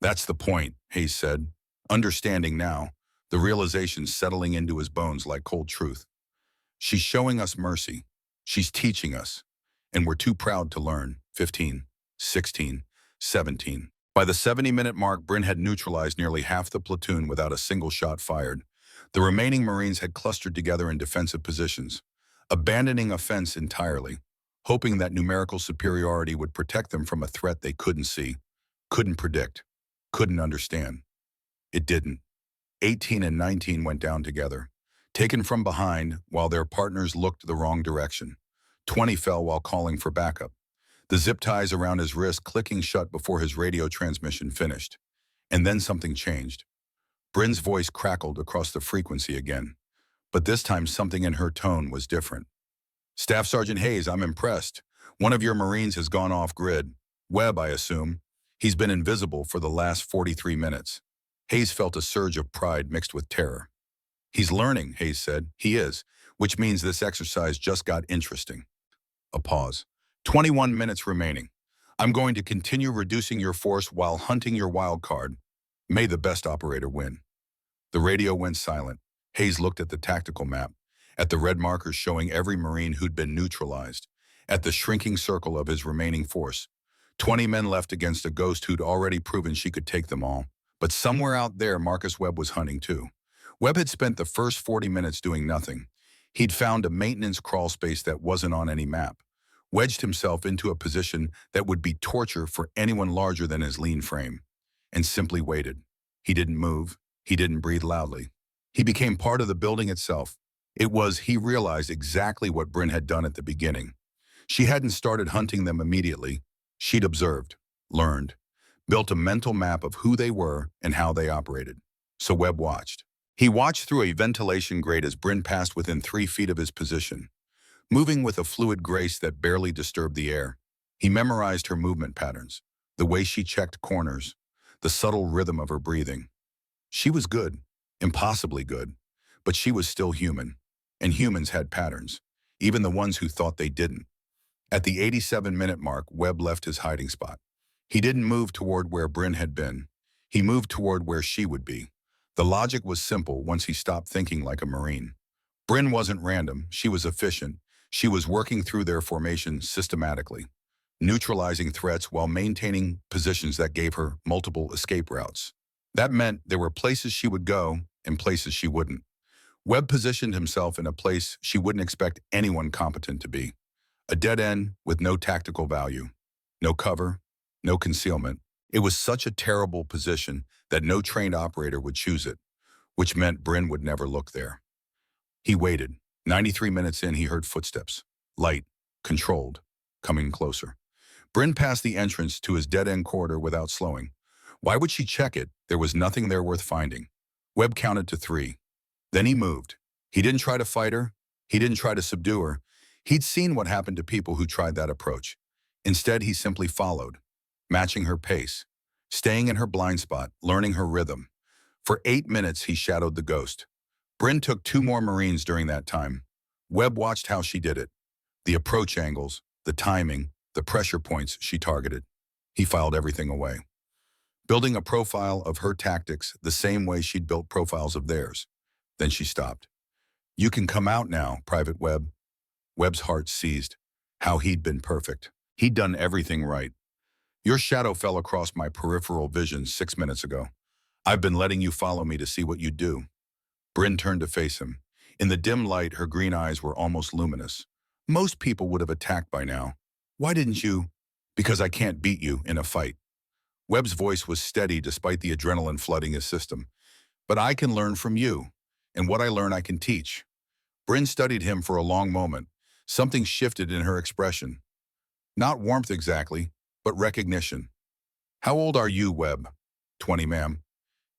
Speaker 1: That's the point, Hayes said. Understanding now, the realization settling into his bones like cold truth. She's showing us mercy. She's teaching us. And we're too proud to learn. 15, 16, 17. By the 70-minute mark, Bryn had neutralized nearly half the platoon without a single shot fired. The remaining Marines had clustered together in defensive positions, abandoning offense entirely, hoping that numerical superiority would protect them from a threat they couldn't see, couldn't predict, couldn't understand. It didn't. 18 and 19 went down together, taken from behind while their partners looked the wrong direction. 20 fell while calling for backup, the zip ties around his wrist clicking shut before his radio transmission finished. And then something changed. Bryn's voice crackled across the frequency again, but this time something in her tone was different. Staff Sergeant Hayes, I'm impressed. One of your Marines has gone off grid. Webb, I assume. He's been invisible for the last 43 minutes. Hayes felt a surge of pride mixed with terror. He's learning, Hayes said. He is, which means this exercise just got interesting. A pause. 21 minutes remaining. I'm going to continue reducing your force while hunting your wild card. May the best operator win. The radio went silent. Hayes looked at the tactical map, at the red markers showing every Marine who'd been neutralized, at the shrinking circle of his remaining force. 20 men left against a ghost who'd already proven she could take them all. But somewhere out there, Marcus Webb was hunting too. Webb had spent the first 40 minutes doing nothing. He'd found a maintenance crawl space that wasn't on any map, wedged himself into a position that would be torture for anyone larger than his lean frame, and simply waited. He didn't move. He didn't breathe loudly. He became part of the building itself. He realized exactly what Bryn had done at the beginning. She hadn't started hunting them immediately. She'd observed, learned, built a mental map of who they were and how they operated. So Webb watched. He watched through a ventilation grate as Bryn passed within 3 feet of his position, moving with a fluid grace that barely disturbed the air. He memorized her movement patterns, the way she checked corners, the subtle rhythm of her breathing. She was good, impossibly good, but she was still human, and humans had patterns, even the ones who thought they didn't. At the 87-minute mark, Webb left his hiding spot. He didn't move toward where Bryn had been. He moved toward where she would be. The logic was simple once he stopped thinking like a Marine. Bryn wasn't random. She was efficient. She was working through their formation systematically, neutralizing threats while maintaining positions that gave her multiple escape routes. That meant there were places she would go and places she wouldn't. Webb positioned himself in a place she wouldn't expect anyone competent to be. A dead end with no tactical value, no cover, no concealment. It was such a terrible position that no trained operator would choose it, which meant Bryn would never look there. He waited. 93 minutes in, he heard footsteps, light, controlled, coming closer. Bryn passed the entrance to his dead-end corridor without slowing. Why would she check it? There was nothing there worth finding. Webb counted to 3. Then he moved. He didn't try to fight her. He didn't try to subdue her. He'd seen what happened to people who tried that approach. Instead, he simply followed, matching her pace, staying in her blind spot, learning her rhythm. For 8 minutes, he shadowed the ghost. Bryn took 2 more Marines during that time. Webb watched how she did it. The approach angles, the timing, the pressure points she targeted. He filed everything away, building a profile of her tactics the same way she'd built profiles of theirs. Then she stopped. You can come out now, Private Webb. Webb's heart seized. How he'd been perfect. He'd done everything right. Your shadow fell across my peripheral vision 6 minutes ago. I've been letting you follow me to see what you'd do. Bryn turned to face him. In the dim light, her green eyes were almost luminous. Most people would have attacked by now. Why didn't you? Because I can't beat you in a fight. Webb's voice was steady despite the adrenaline flooding his system. But I can learn from you, and what I learn I can teach. Bryn studied him for a long moment. Something shifted in her expression. Not warmth exactly, but recognition. How old are you, Webb? 20, ma'am.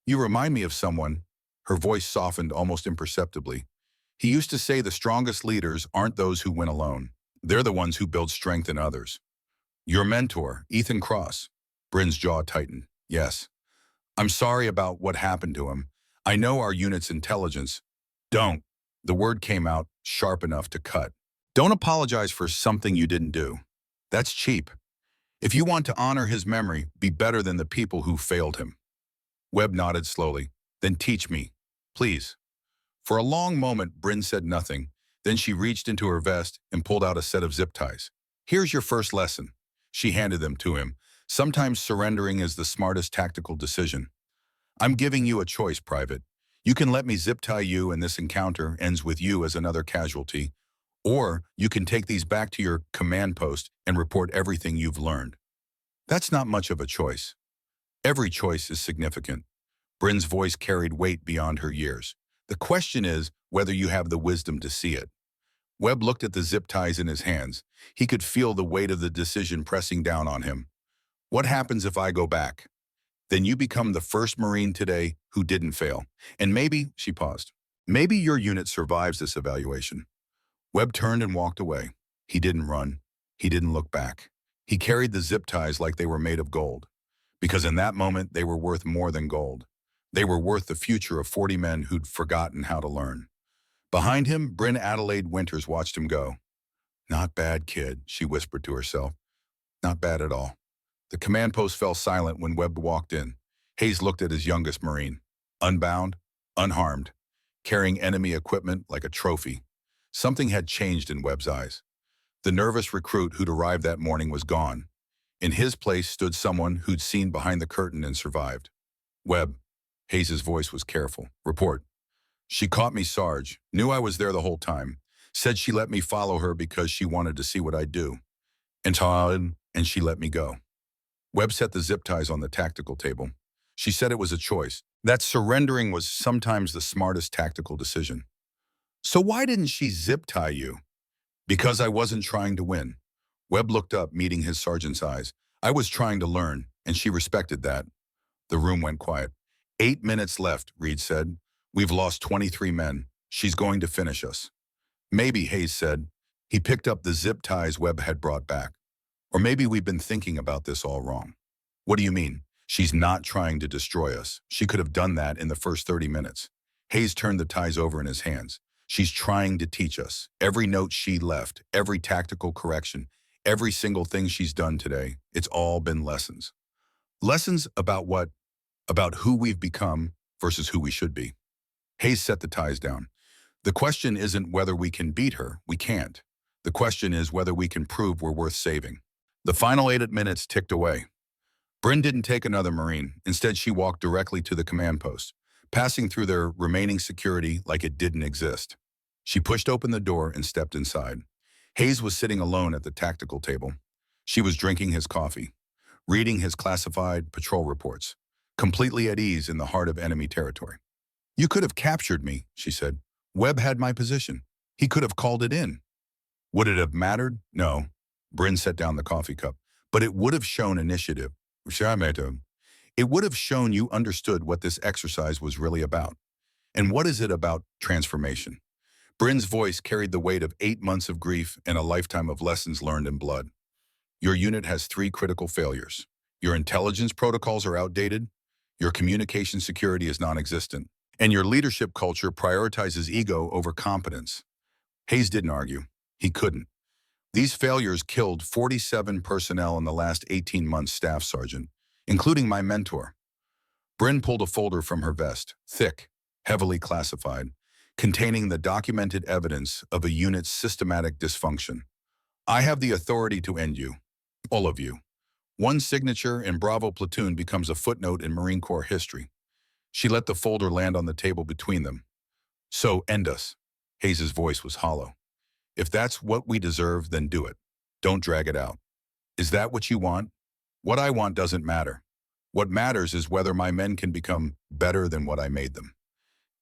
Speaker 1: You remind me of someone. Her voice softened almost imperceptibly. He used to say the strongest leaders aren't those who win alone. They're the ones who build strength in others. Your mentor, Ethan Cross. Bryn's jaw tightened. Yes. I'm sorry about what happened to him. I know our unit's intelligence. Don't. The word came out sharp enough to cut. Don't apologize for something you didn't do. That's cheap. If you want to honor his memory, be better than the people who failed him. Webb nodded slowly. Then teach me, please. For a long moment, Bryn said nothing. Then she reached into her vest and pulled out a set of zip ties. Here's your first lesson. She handed them to him. Sometimes surrendering is the smartest tactical decision. I'm giving you a choice, Private. You can let me zip tie you and this encounter ends with you as another casualty, or you can take these back to your command post and report everything you've learned. That's not much of a choice. Every choice is significant. Bryn's voice carried weight beyond her years. The question is whether you have the wisdom to see it. Webb looked at the zip ties in his hands. He could feel the weight of the decision pressing down on him. What happens if I go back? Then you become the first Marine today who didn't fail. And maybe, she paused, maybe your unit survives this evaluation. Webb turned and walked away. He didn't run. He didn't look back. He carried the zip ties like they were made of gold. Because in that moment, they were worth more than gold. They were worth the future of 40 men who'd forgotten how to learn. Behind him, Bryn Adelaide Winters watched him go. Not bad, kid, she whispered to herself. Not bad at all. The command post fell silent when Webb walked in. Hayes looked at his youngest Marine, unbound, unharmed, carrying enemy equipment like a trophy. Something had changed in Webb's eyes. The nervous recruit who'd arrived that morning was gone. In his place stood someone who'd seen behind the curtain and survived. Webb. Hayes's voice was careful. Report. She caught me, Sarge. Knew I was there the whole time. Said she let me follow her because she wanted to see what I'd do. And she let me go. Webb set the zip ties on the tactical table. She said it was a choice. That surrendering was sometimes the smartest tactical decision. So why didn't she zip tie you? Because I wasn't trying to win. Webb looked up, meeting his sergeant's eyes. I was trying to learn, and she respected that. The room went quiet. 8 minutes left, Reed said. We've lost 23 men. She's going to finish us. Maybe, Hayes said. He picked up the zip ties Webb had brought back. Or maybe we've been thinking about this all wrong. What do you mean? She's not trying to destroy us. She could have done that in the first 30 minutes. Hayes turned the ties over in his hands. She's trying to teach us. Every note she left, every tactical correction, every single thing she's done today, it's all been lessons. Lessons about what? About who we've become versus who we should be. Hayes set the ties down. The question isn't whether we can beat her. We can't. The question is whether we can prove we're worth saving. The final 8 minutes ticked away. Bryn didn't take another Marine. Instead, she walked directly to the command post, passing through their remaining security like it didn't exist. She pushed open the door and stepped inside. Hayes was sitting alone at the tactical table. She was drinking his coffee, reading his classified patrol reports, completely at ease in the heart of enemy territory. You could have captured me, she said. Webb had my position. He could have called it in. Would it have mattered? No. Bryn set down the coffee cup. But it would have shown initiative. It would have shown you understood what this exercise was really about. And what is it about transformation? Bryn's voice carried the weight of 8 months of grief and a lifetime of lessons learned in blood. Your unit has 3 critical failures. Your intelligence protocols are outdated, your communication security is non-existent, and your leadership culture prioritizes ego over competence. Hayes didn't argue. He couldn't. These failures killed 47 personnel in the last 18 months, Staff Sergeant, including my mentor. Bryn pulled a folder from her vest, thick, heavily classified, containing the documented evidence of a unit's systematic dysfunction. I have the authority to end you, all of you. One signature in Bravo platoon becomes a footnote in Marine Corps history. She let the folder land on the table between them. So end us. Hayes's voice was hollow. If that's what we deserve, then do it. Don't drag it out. Is that what you want? What I want doesn't matter. What matters is whether my men can become better than what I made them.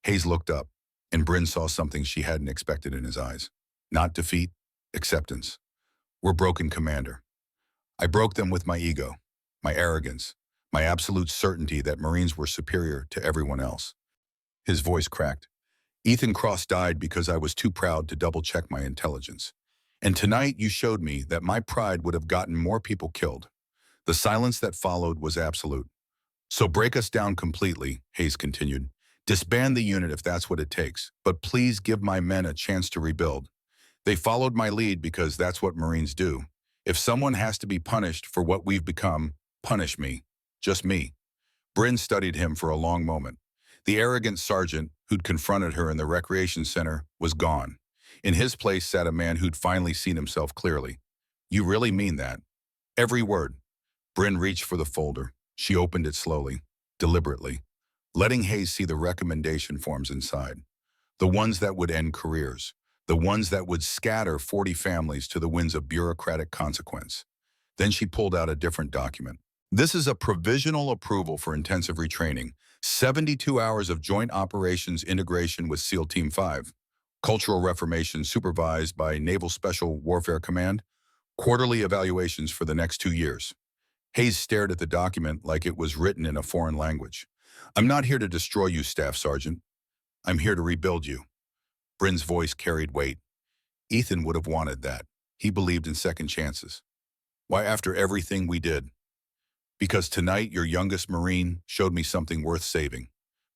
Speaker 1: Hayes looked up, and Bryn saw something she hadn't expected in his eyes. Not defeat, acceptance. We're broken, Commander. I broke them with my ego, my arrogance, my absolute certainty that Marines were superior to everyone else. His voice cracked. Ethan Cross died because I was too proud to double-check my intelligence. And tonight you showed me that my pride would have gotten more people killed. The silence that followed was absolute. So break us down completely, Hayes continued. Disband the unit if that's what it takes, but please give my men a chance to rebuild. They followed my lead because that's what Marines do. If someone has to be punished for what we've become, punish me. Just me. Bryn studied him for a long moment. The arrogant sergeant who'd confronted her in the recreation center was gone. In his place sat a man who'd finally seen himself clearly. You really mean that? Every word. Bryn reached for the folder. She opened it slowly, deliberately, letting Hayes see the recommendation forms inside. The ones that would end careers. The ones that would scatter 40 families to the winds of bureaucratic consequence. Then she pulled out a different document. This is a provisional approval for intensive retraining, 72 hours of joint operations integration with SEAL Team 5, cultural reformation supervised by Naval Special Warfare Command, quarterly evaluations for the next 2 years. Hayes stared at the document like it was written in a foreign language. I'm not here to destroy you, Staff Sergeant. I'm here to rebuild you. Bryn's voice carried weight. Ethan would have wanted that. He believed in second chances. Why, after everything we did? Because tonight your youngest Marine showed me something worth saving.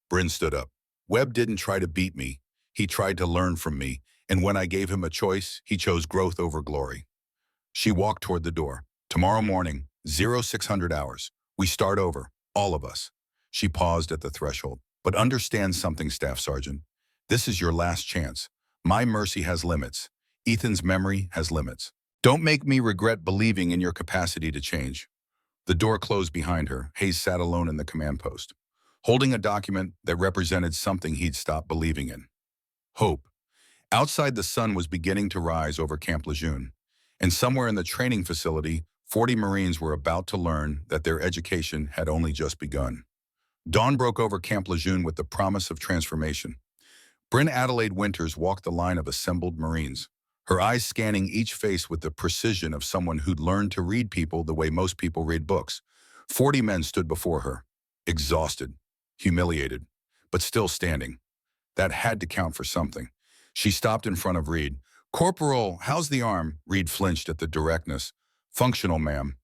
Speaker 1: Bryn stood up. Webb didn't try to beat me. He tried to learn from me, and when I gave him a choice, he chose growth over glory. She walked toward the door. Tomorrow morning, 0600 hours. We start over, all of us. She paused at the threshold. But understand something, Staff Sergeant. This is your last chance. My mercy has limits. Ethan's memory has limits. Don't make me regret believing in your capacity to change. The door closed behind her. Hayes sat alone in the command post, holding a document that represented something he'd stopped believing in. Hope. Outside, the sun was beginning to rise over Camp Lejeune, and somewhere in the training facility, 40 Marines were about to learn that their education had only just begun. Dawn broke over Camp Lejeune with the promise of transformation. Bryn Adelaide Winters walked the line of assembled Marines, her eyes scanning each face with the precision of someone who'd learned to read people the way most people read books. 40 men stood before her, exhausted, humiliated, but still standing. That had to count for something. She stopped in front of Reed. Corporal, how's the arm? Reed flinched at the directness. Functional, ma'am.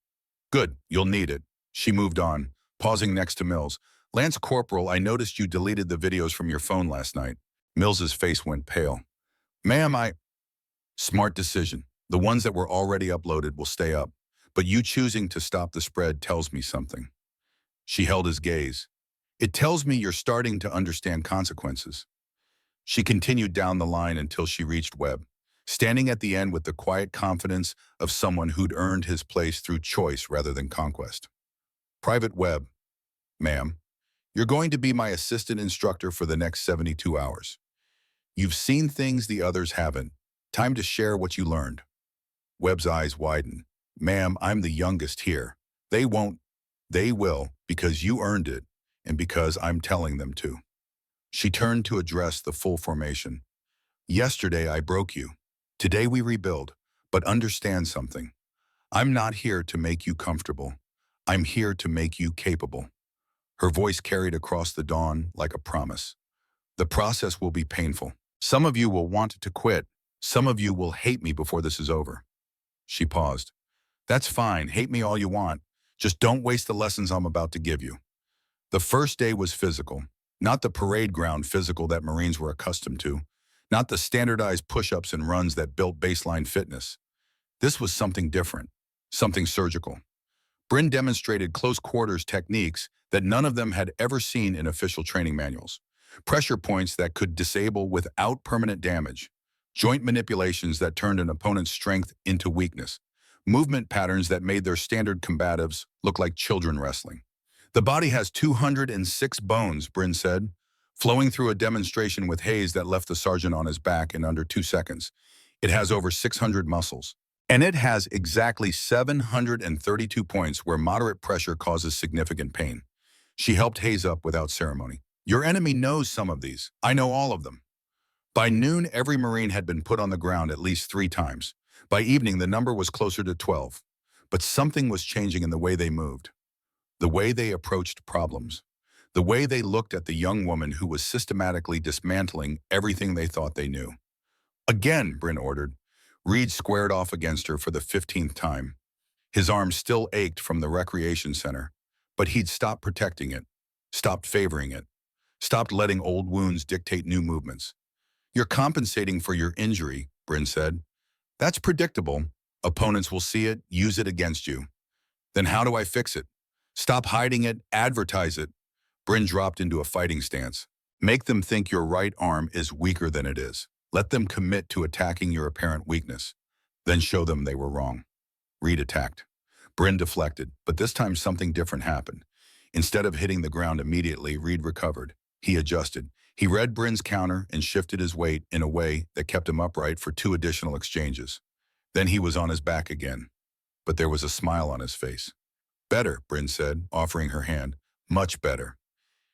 Speaker 1: Good, you'll need it. She moved on, pausing next to Mills. Lance Corporal, I noticed you deleted the videos from your phone last night. Mills's face went pale. Ma'am, Smart decision. The ones that were already uploaded will stay up, but you choosing to stop the spread tells me something. She held his gaze. It tells me you're starting to understand consequences. She continued down the line until she reached Webb, standing at the end with the quiet confidence of someone who'd earned his place through choice rather than conquest. Private Webb, ma'am, you're going to be my assistant instructor for the next 72 hours. You've seen things the others haven't. Time to share what you learned. Webb's eyes widened. Ma'am, I'm the youngest here. They won't. They will, because you earned it, and because I'm telling them to. She turned to address the full formation. Yesterday I broke you. Today we rebuild. But understand something. I'm not here to make you comfortable. I'm here to make you capable. Her voice carried across the dawn like a promise. The process will be painful. Some of you will want to quit. Some of you will hate me before this is over. She paused. That's fine. Hate me all you want. Just don't waste the lessons I'm about to give you. The first day was physical. Not the parade ground physical that Marines were accustomed to. Not the standardized push-ups and runs that built baseline fitness. This was something different. Something surgical. Bryn demonstrated close quarters techniques that none of them had ever seen in official training manuals. Pressure points that could disable without permanent damage. Joint manipulations that turned an opponent's strength into weakness. Movement patterns that made their standard combatives look like children wrestling. The body has 206 bones, Bryn said, flowing through a demonstration with Hayes that left the sergeant on his back in under 2 seconds. It has over 600 muscles. And it has exactly 732 points where moderate pressure causes significant pain. She helped Hayes up without ceremony. Your enemy knows some of these. I know all of them. By noon, every Marine had been put on the ground at least 3 times. By evening, the number was closer to 12. But something was changing in the way they moved. The way they approached problems. The way they looked at the young woman who was systematically dismantling everything they thought they knew. Again, Bryn ordered. Reed squared off against her for the 15th time. His arm still ached from the recreation center, but he'd stopped protecting it, stopped favoring it, stopped letting old wounds dictate new movements. You're compensating for your injury, Bryn said. That's predictable. Opponents will see it, use it against you. Then how do I fix it? Stop hiding it, advertise it. Bryn dropped into a fighting stance. Make them think your right arm is weaker than it is. Let them commit to attacking your apparent weakness. Then show them they were wrong. Reed attacked. Bryn deflected, but this time something different happened. Instead of hitting the ground immediately, Reed recovered. He adjusted. He read Bryn's counter and shifted his weight in a way that kept him upright for 2 additional exchanges. Then he was on his back again, but there was a smile on his face. Better, Bryn said, offering her hand. Much better.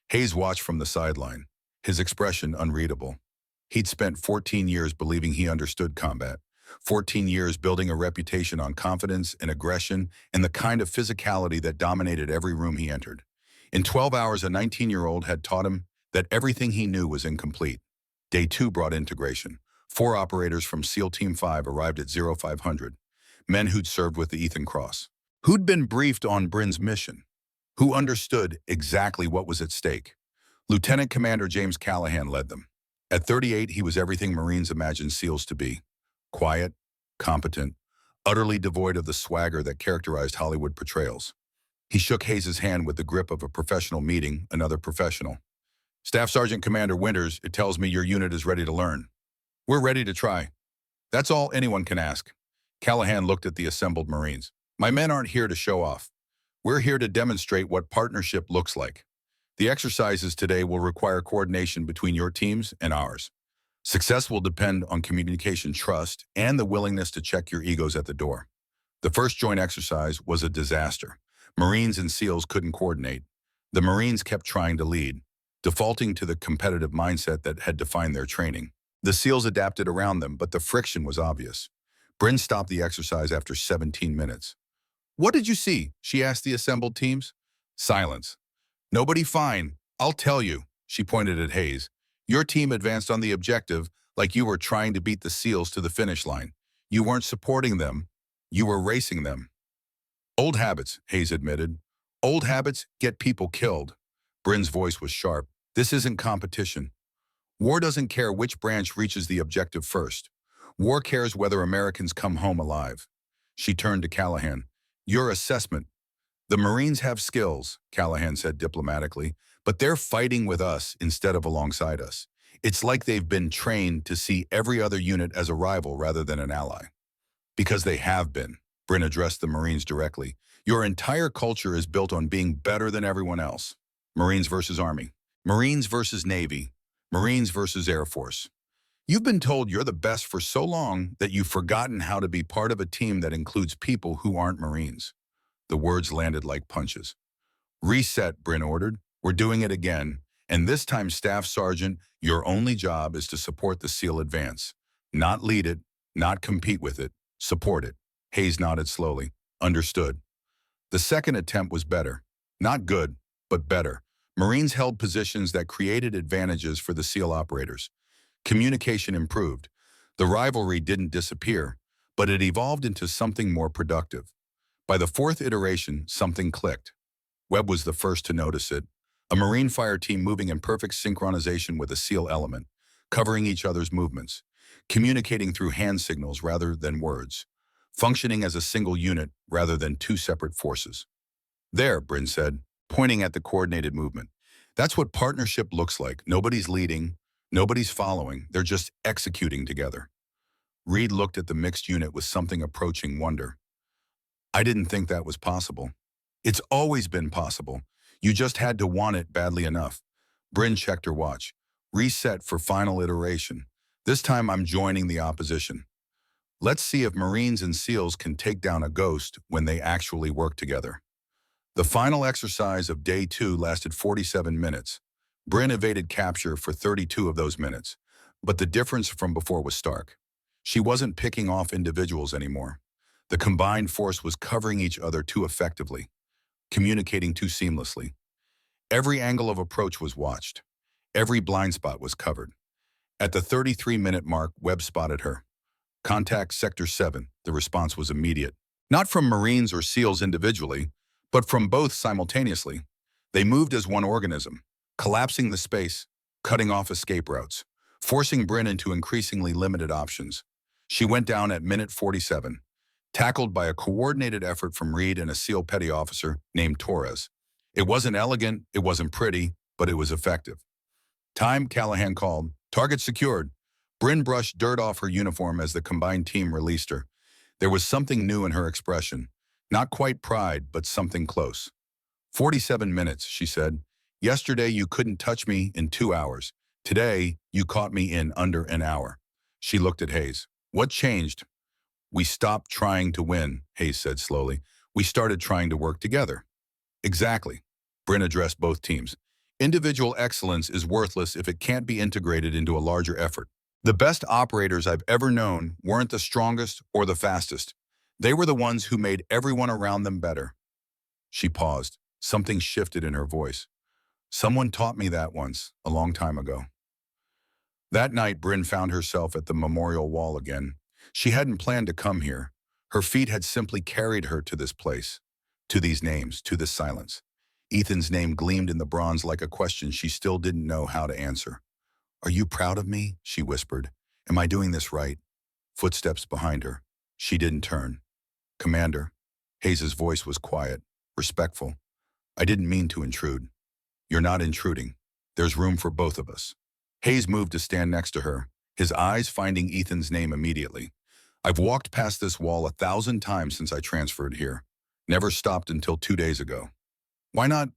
Speaker 1: Hayes watched from the sideline, his expression unreadable. He'd spent 14 years believing he understood combat, 14 years building a reputation on confidence and aggression and the kind of physicality that dominated every room he entered. In 12 hours, a 19-year-old had taught him that everything he knew was incomplete. Day 2 brought integration. 4 operators from SEAL Team 5 arrived at 0500, men who'd served with the Ethan Cross, who'd been briefed on Bryn's mission, who understood exactly what was at stake. Lieutenant Commander James Callahan led them. At 38, he was everything Marines imagined SEALs to be. Quiet, competent, utterly devoid of the swagger that characterized Hollywood portrayals. He shook Hayes' hand with the grip of a professional meeting another professional. Staff Sergeant Commander Winters, it tells me your unit is ready to learn. We're ready to try. That's all anyone can ask. Callahan looked at the assembled Marines. My men aren't here to show off. We're here to demonstrate what partnership looks like. The exercises today will require coordination between your teams and ours. Success will depend on communication trust and the willingness to check your egos at the door. The first joint exercise was a disaster. Marines and SEALs couldn't coordinate. The Marines kept trying to lead, defaulting to the competitive mindset that had defined their training. The SEALs adapted around them, but the friction was obvious. Bryn stopped the exercise after 17 minutes. What did you see? She asked the assembled teams. Silence. Nobody fine. I'll tell you, she pointed at Hayes. Your team advanced on the objective like you were trying to beat the SEALs to the finish line. You weren't supporting them. You were racing them. Old habits, Hayes admitted. Old habits get people killed. Bryn's voice was sharp. This isn't competition. War doesn't care which branch reaches the objective first. War cares whether Americans come home alive. She turned to Callahan. Your assessment. The Marines have skills, Callahan said diplomatically, but they're fighting with us instead of alongside us. It's like they've been trained to see every other unit as a rival rather than an ally. Because they have been, Bryn addressed the Marines directly. Your entire culture is built on being better than everyone else. Marines versus Army. Marines versus Navy. Marines versus Air Force. You've been told you're the best for so long that you've forgotten how to be part of a team that includes people who aren't Marines. The words landed like punches. Reset, Bryn ordered. We're doing it again. And this time, Staff Sergeant, your only job is to support the SEAL advance. Not lead it, not compete with it, support it. Hayes nodded slowly. Understood. The second attempt was better. Not good, but better. Marines held positions that created advantages for the SEAL operators. Communication improved. The rivalry didn't disappear, but it evolved into something more productive. By the 4th iteration, something clicked. Webb was the first to notice it. A Marine fire team moving in perfect synchronization with a SEAL element, covering each other's movements, communicating through hand signals rather than words, functioning as a single unit rather than 2 separate forces. There, Bryn said, pointing at the coordinated movement. That's what partnership looks like. Nobody's leading, nobody's following, they're just executing together. Reed looked at the mixed unit with something approaching wonder. I didn't think that was possible. It's always been possible. You just had to want it badly enough. Bryn checked her watch. Reset for final iteration. This time I'm joining the opposition. Let's see if Marines and SEALs can take down a ghost when they actually work together. The final exercise of Day 2 lasted 47 minutes. Bryn evaded capture for 32 of those minutes, but the difference from before was stark. She wasn't picking off individuals anymore. The combined force was covering each other too effectively, communicating too seamlessly. Every angle of approach was watched. Every blind spot was covered. At the 33-minute mark, Webb spotted her. Contact Sector 7. The response was immediate. Not from Marines or SEALs individually, but from both simultaneously. They moved as one organism, collapsing the space, cutting off escape routes, forcing Bryn into increasingly limited options. She went down at minute 47. tackled by a coordinated effort from Reed and a SEAL petty officer named Torres. It wasn't elegant, it wasn't pretty, but it was effective. Time, Callahan called. Target secured. Bryn brushed dirt off her uniform as the combined team released her. There was something new in her expression. Not quite pride, but something close. 47 minutes, she said. Yesterday you couldn't touch me in 2 hours. Today, you caught me in under an hour. She looked at Hayes. What changed? We stopped trying to win, Hayes said slowly. We started trying to work together. Exactly. Bryn addressed both teams. Individual excellence is worthless if it can't be integrated into a larger effort. The best operators I've ever known weren't the strongest or the fastest. They were the ones who made everyone around them better. She paused. Something shifted in her voice. Someone taught me that once, a long time ago. That night, Bryn found herself at the memorial wall again. She hadn't planned to come here. Her feet had simply carried her to this place, to these names, to this silence. Ethan's name gleamed in the bronze like a question she still didn't know how to answer. Are you proud of me? She whispered. Am I doing this right? Footsteps behind her. She didn't turn. Commander. Hayes' voice was quiet, respectful. I didn't mean to intrude. You're not intruding. There's room for both of us. Hayes moved to stand next to her, his eyes finding Ethan's name immediately. I've walked past this wall 1,000 times since I transferred here. Never stopped until 2 days ago. Why not?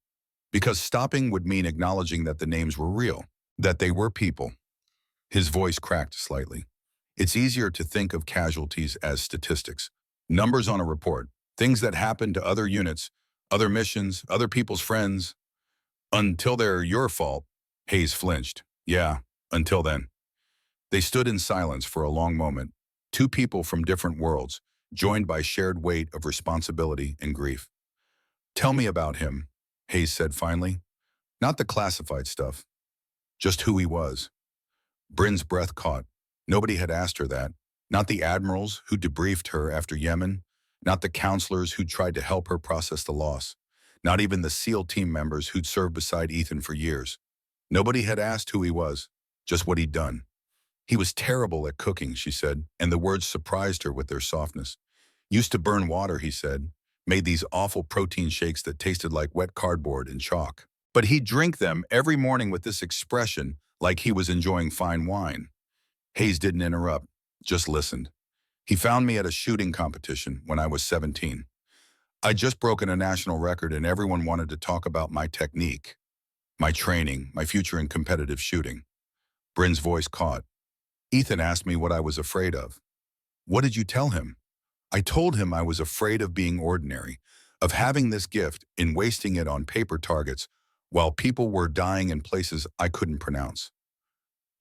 Speaker 1: Because stopping would mean acknowledging that the names were real, that they were people. His voice cracked slightly. It's easier to think of casualties as statistics, numbers on a report, things that happen to other units, other missions, other people's friends. Until they're your fault, Hayes flinched. Yeah, until then. They stood in silence for a long moment, two people from different worlds, joined by shared weight of responsibility and grief. Tell me about him, Hayes said finally. Not the classified stuff, just who he was. Bryn's breath caught. Nobody had asked her that. Not the admirals who debriefed her after Yemen, not the counselors who tried to help her process the loss, not even the SEAL team members who'd served beside Ethan for years. Nobody had asked who he was, just what he'd done. He was terrible at cooking, she said, and the words surprised her with their softness. Used to burn water, he said, made these awful protein shakes that tasted like wet cardboard and chalk. But he'd drink them every morning with this expression, like he was enjoying fine wine. Hayes didn't interrupt, just listened. He found me at a shooting competition when I was 17. I'd just broken a national record and everyone wanted to talk about my technique, my training, my future in competitive shooting. Bryn's voice caught. Ethan asked me what I was afraid of. What did you tell him? I told him I was afraid of being ordinary, of having this gift and wasting it on paper targets while people were dying in places I couldn't pronounce.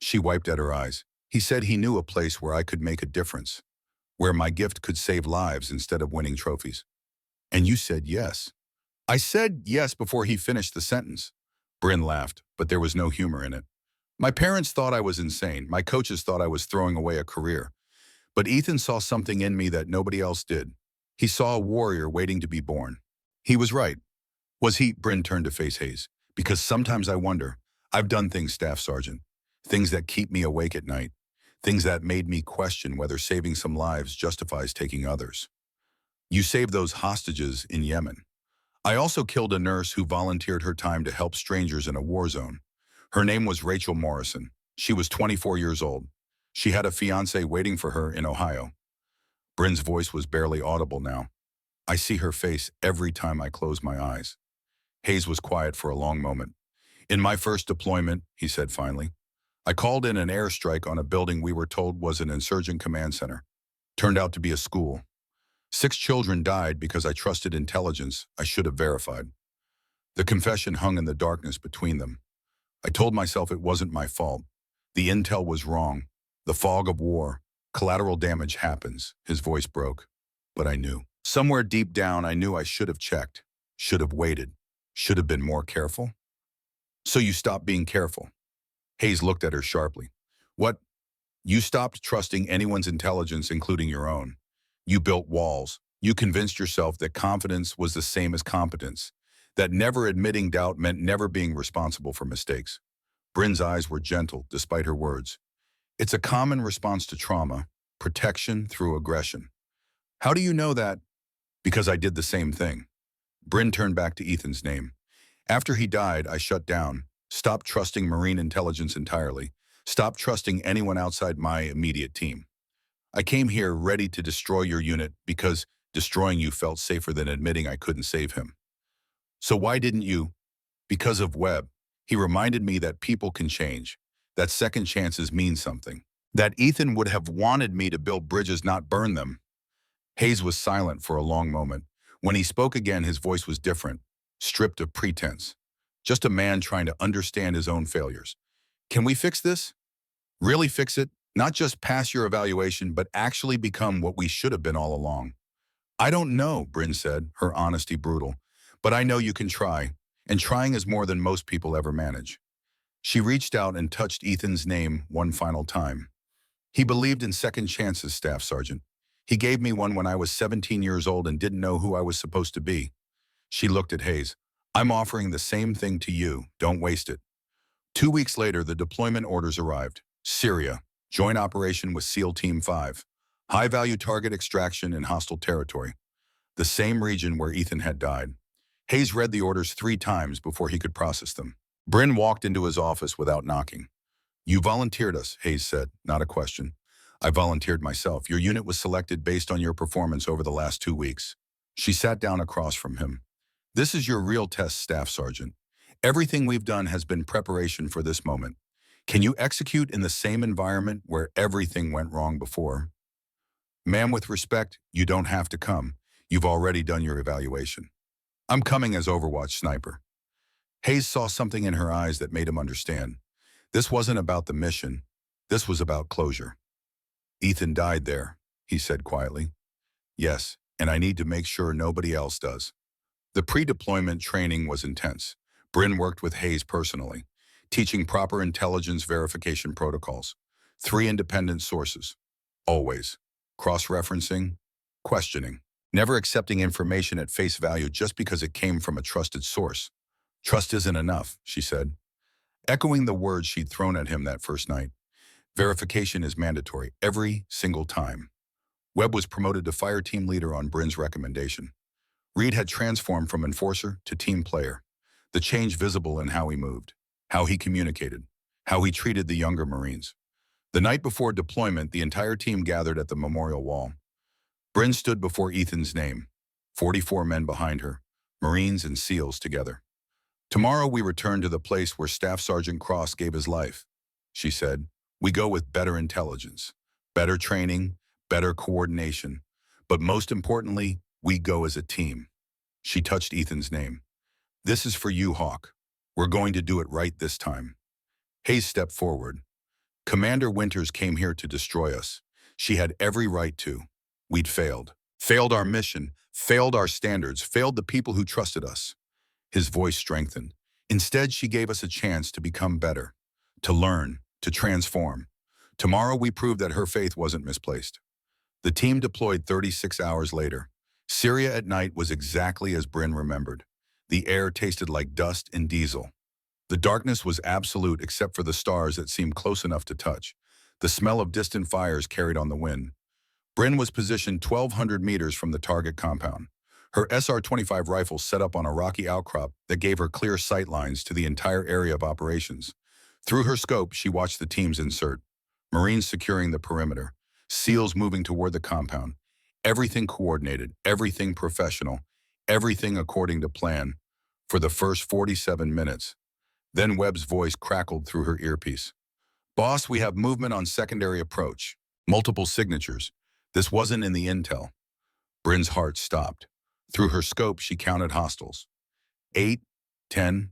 Speaker 1: She wiped at her eyes. He said he knew a place where I could make a difference, where my gift could save lives instead of winning trophies. And you said yes. I said yes before he finished the sentence. Bryn laughed, but there was no humor in it. My parents thought I was insane. My coaches thought I was throwing away a career. But Ethan saw something in me that nobody else did. He saw a warrior waiting to be born. He was right. Was he? Bryn turned to face Hayes. Because sometimes I wonder. I've done things, Staff Sergeant. Things that keep me awake at night. Things that made me question whether saving some lives justifies taking others. You saved those hostages in Yemen. I also killed a nurse who volunteered her time to help strangers in a war zone. Her name was Rachel Morrison. She was 24 years old. She had a fiancé waiting for her in Ohio. Bryn's voice was barely audible now. I see her face every time I close my eyes. Hayes was quiet for a long moment. In my first deployment, he said finally, I called in an airstrike on a building we were told was an insurgent command center. Turned out to be a school. 6 children died because I trusted intelligence I should have verified. The confession hung in the darkness between them. I told myself it wasn't my fault. The intel was wrong. The fog of war. Collateral damage happens. His voice broke. But I knew. Somewhere deep down, I knew I should have checked. Should have waited. Should have been more careful. So you stopped being careful. Hayes looked at her sharply. What? You stopped trusting anyone's intelligence, including your own. You built walls. You convinced yourself that confidence was the same as competence, that never admitting doubt meant never being responsible for mistakes. Bryn's eyes were gentle, despite her words. It's a common response to trauma, protection through aggression. How do you know that? Because I did the same thing. Bryn turned back to Ethan's name. After he died, I shut down, stopped trusting Marine intelligence entirely, stopped trusting anyone outside my immediate team. I came here ready to destroy your unit because destroying you felt safer than admitting I couldn't save him. So why didn't you? Because of Webb. He reminded me that people can change, that second chances mean something, that Ethan would have wanted me to build bridges, not burn them. Hayes was silent for a long moment. When he spoke again, his voice was different, stripped of pretense. Just a man trying to understand his own failures. Can we fix this? Really fix it? Not just pass your evaluation, but actually become what we should have been all along. I don't know, Bryn said, her honesty brutal. But I know you can try, and trying is more than most people ever manage. She reached out and touched Ethan's name one final time. He believed in second chances, Staff Sergeant. He gave me one when I was 17 years old and didn't know who I was supposed to be. She looked at Hayes. I'm offering the same thing to you. Don't waste it. 2 weeks later, the deployment orders arrived. Syria, joint operation with SEAL Team 5. High-value target extraction in hostile territory. The same region where Ethan had died. Hayes read the orders 3 times before he could process them. Bryn walked into his office without knocking. You volunteered us, Hayes said, not a question. I volunteered myself. Your unit was selected based on your performance over the last 2 weeks. She sat down across from him. This is your real test, Staff Sergeant. Everything we've done has been preparation for this moment. Can you execute in the same environment where everything went wrong before? Ma'am, with respect, you don't have to come. You've already done your evaluation. I'm coming as Overwatch sniper. Hayes saw something in her eyes that made him understand. This wasn't about the mission. This was about closure. Ethan died there, he said quietly. Yes, and I need to make sure nobody else does. The pre-deployment training was intense. Bryn worked with Hayes personally, teaching proper intelligence verification protocols. 3 independent sources. Always. Cross-referencing, questioning. Never accepting information at face value just because it came from a trusted source. Trust isn't enough, she said, echoing the words she'd thrown at him that first night. Verification is mandatory every single time. Webb was promoted to fire team leader on Bryn's recommendation. Reed had transformed from enforcer to team player. The change visible in how he moved, how he communicated, how he treated the younger Marines. The night before deployment, the entire team gathered at the memorial wall. Bryn stood before Ethan's name, 44 men behind her, Marines and SEALs together. Tomorrow we return to the place where Staff Sergeant Cross gave his life, she said. We go with better intelligence, better training, better coordination, but most importantly, we go as a team. She touched Ethan's name. This is for you, Hawk. We're going to do it right this time. Hayes stepped forward. Commander Winters came here to destroy us. She had every right to. We'd failed. Failed our mission, failed our standards, failed the people who trusted us. His voice strengthened. Instead, she gave us a chance to become better, to learn, to transform. Tomorrow we proved that her faith wasn't misplaced. The team deployed 36 hours later. Syria at night was exactly as Bryn remembered. The air tasted like dust and diesel. The darkness was absolute except for the stars that seemed close enough to touch. The smell of distant fires carried on the wind. Bryn was positioned 1,200 meters from the target compound. Her SR-25 rifle set up on a rocky outcrop that gave her clear sight lines to the entire area of operations. Through her scope, she watched the teams insert. Marines securing the perimeter. SEALs moving toward the compound. Everything coordinated, everything professional, everything according to plan. For the first 47 minutes. Then Webb's voice crackled through her earpiece. Boss, we have movement on secondary approach. Multiple signatures. This wasn't in the intel. Bryn's heart stopped. Through her scope, she counted hostiles. 8, 10,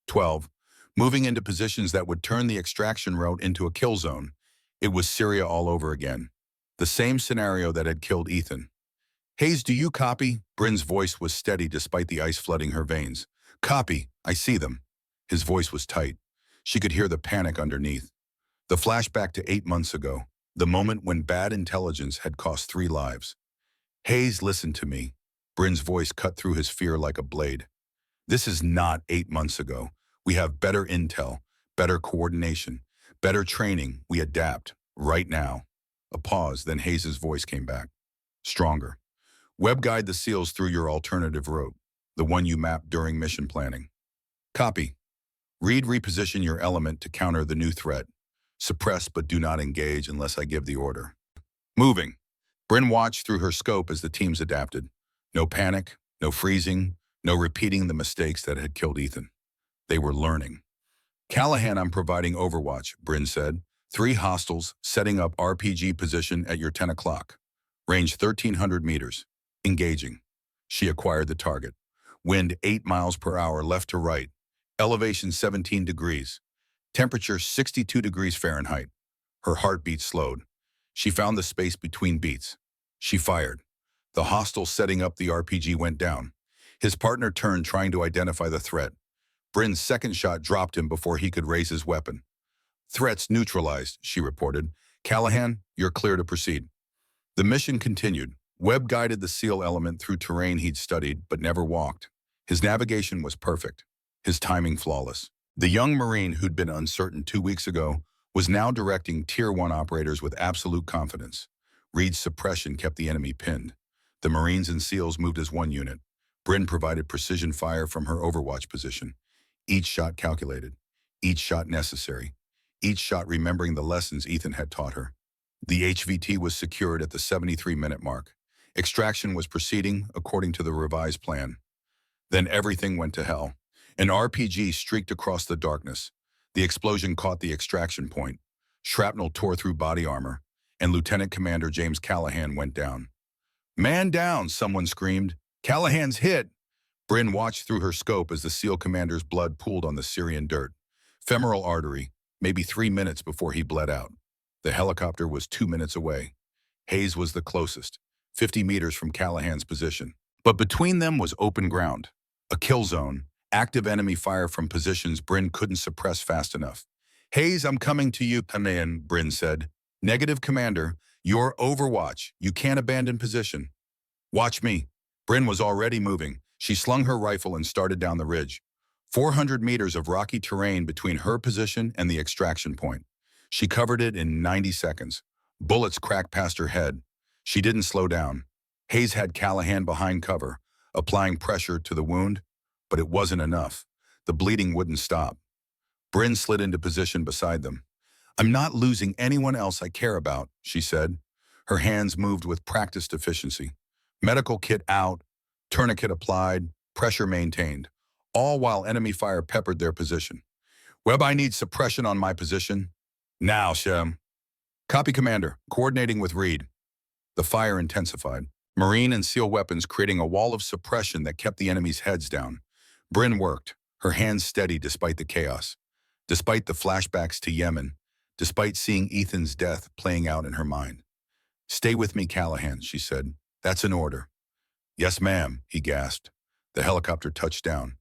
Speaker 1: 12, moving into positions that would turn the extraction route into a kill zone. It was Syria all over again. The same scenario that had killed Ethan. Hayes, do you copy? Bryn's voice was steady despite the ice flooding her veins. Copy, I see them. His voice was tight. She could hear the panic underneath. The flashback to 8 months ago, the moment when bad intelligence had cost 3 lives. Hayes, listen to me. Bryn's voice cut through his fear like a blade. This is not 8 months ago. We have better intel, better coordination, better training. We adapt, right now. A pause, then Hayes' voice came back. Stronger. Web guide the SEALs through your alternative route, the one you mapped during mission planning. Copy. Read reposition your element to counter the new threat. Suppress but do not engage unless I give the order. Moving. Bryn watched through her scope as the teams adapted. No panic, no freezing, no repeating the mistakes that had killed Ethan. They were learning. Callahan, I'm providing overwatch, Bryn said. 3 hostiles setting up RPG position at your 10 o'clock. Range 1,300 meters. Engaging. She acquired the target. Wind 8 miles per hour left to right. Elevation 17 degrees. Temperature 62 degrees Fahrenheit. Her heartbeat slowed. She found the space between beats. She fired. The hostile setting up the RPG went down. His partner turned, trying to identify the threat. Bryn's second shot dropped him before he could raise his weapon. Threats neutralized, she reported. Callahan, you're clear to proceed. The mission continued. Webb guided the SEAL element through terrain he'd studied but never walked. His navigation was perfect, his timing flawless. The young Marine who'd been uncertain 2 weeks ago was now directing Tier 1 operators with absolute confidence. Reed's suppression kept the enemy pinned. The Marines and SEALs moved as one unit. Bryn provided precision fire from her overwatch position. Each shot calculated, each shot necessary, each shot remembering the lessons Ethan had taught her. The HVT was secured at the 73-minute mark. Extraction was proceeding according to the revised plan. Then everything went to hell. An RPG streaked across the darkness. The explosion caught the extraction point. Shrapnel tore through body armor, and Lieutenant Commander James Callahan went down. Man down, someone screamed. Callahan's hit. Bryn watched through her scope as the SEAL commander's blood pooled on the Syrian dirt. Femoral artery, maybe 3 minutes before he bled out. The helicopter was 2 minutes away. Hayes was the closest, 50 meters from Callahan's position. But between them was open ground, a kill zone, active enemy fire from positions Bryn couldn't suppress fast enough. Hayes, I'm coming to you, come in, Bryn said. Negative, Commander. You're overwatch. You can't abandon position. Watch me. Bryn was already moving. She slung her rifle and started down the ridge. 400 meters of rocky terrain between her position and the extraction point. She covered it in 90 seconds. Bullets cracked past her head. She didn't slow down. Hayes had Callahan behind cover, applying pressure to the wound, but it wasn't enough. The bleeding wouldn't stop. Bryn slid into position beside them. I'm not losing anyone else I care about, she said. Her hands moved with practiced efficiency. Medical kit out, tourniquet applied, pressure maintained, all while enemy fire peppered their position. Webb, I need suppression on my position. Now, Shem. Copy, Commander, coordinating with Reed. The fire intensified. Marine and SEAL weapons creating a wall of suppression that kept the enemy's heads down. Bryn worked, her hands steady despite the chaos, despite the flashbacks to Yemen, despite seeing Ethan's death playing out in her mind. Stay with me, Callahan, she said. That's an order. Yes, ma'am, he gasped. The helicopter touched down.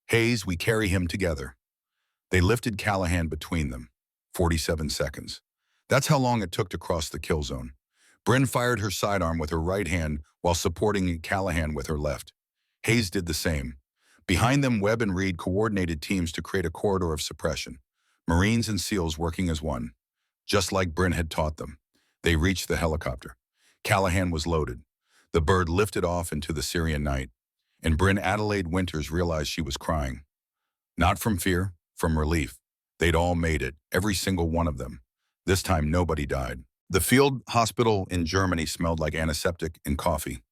Speaker 1: Hayes, we carry him together. They lifted Callahan between them. 47 seconds. That's how long it took to cross the kill zone. Bryn fired her sidearm with her right hand while supporting Callahan with her left. Hayes did the same. Behind them, Webb and Reed coordinated teams to create a corridor of suppression. Marines and SEALs working as one. Just like Bryn had taught them. They reached the helicopter. Callahan was loaded. The bird lifted off into the Syrian night, and Bryn Adelaide Winters realized she was crying. Not from fear, from relief. They'd all made it, every single one of them. This time, nobody died. The field hospital in Germany smelled like antiseptic and coffee.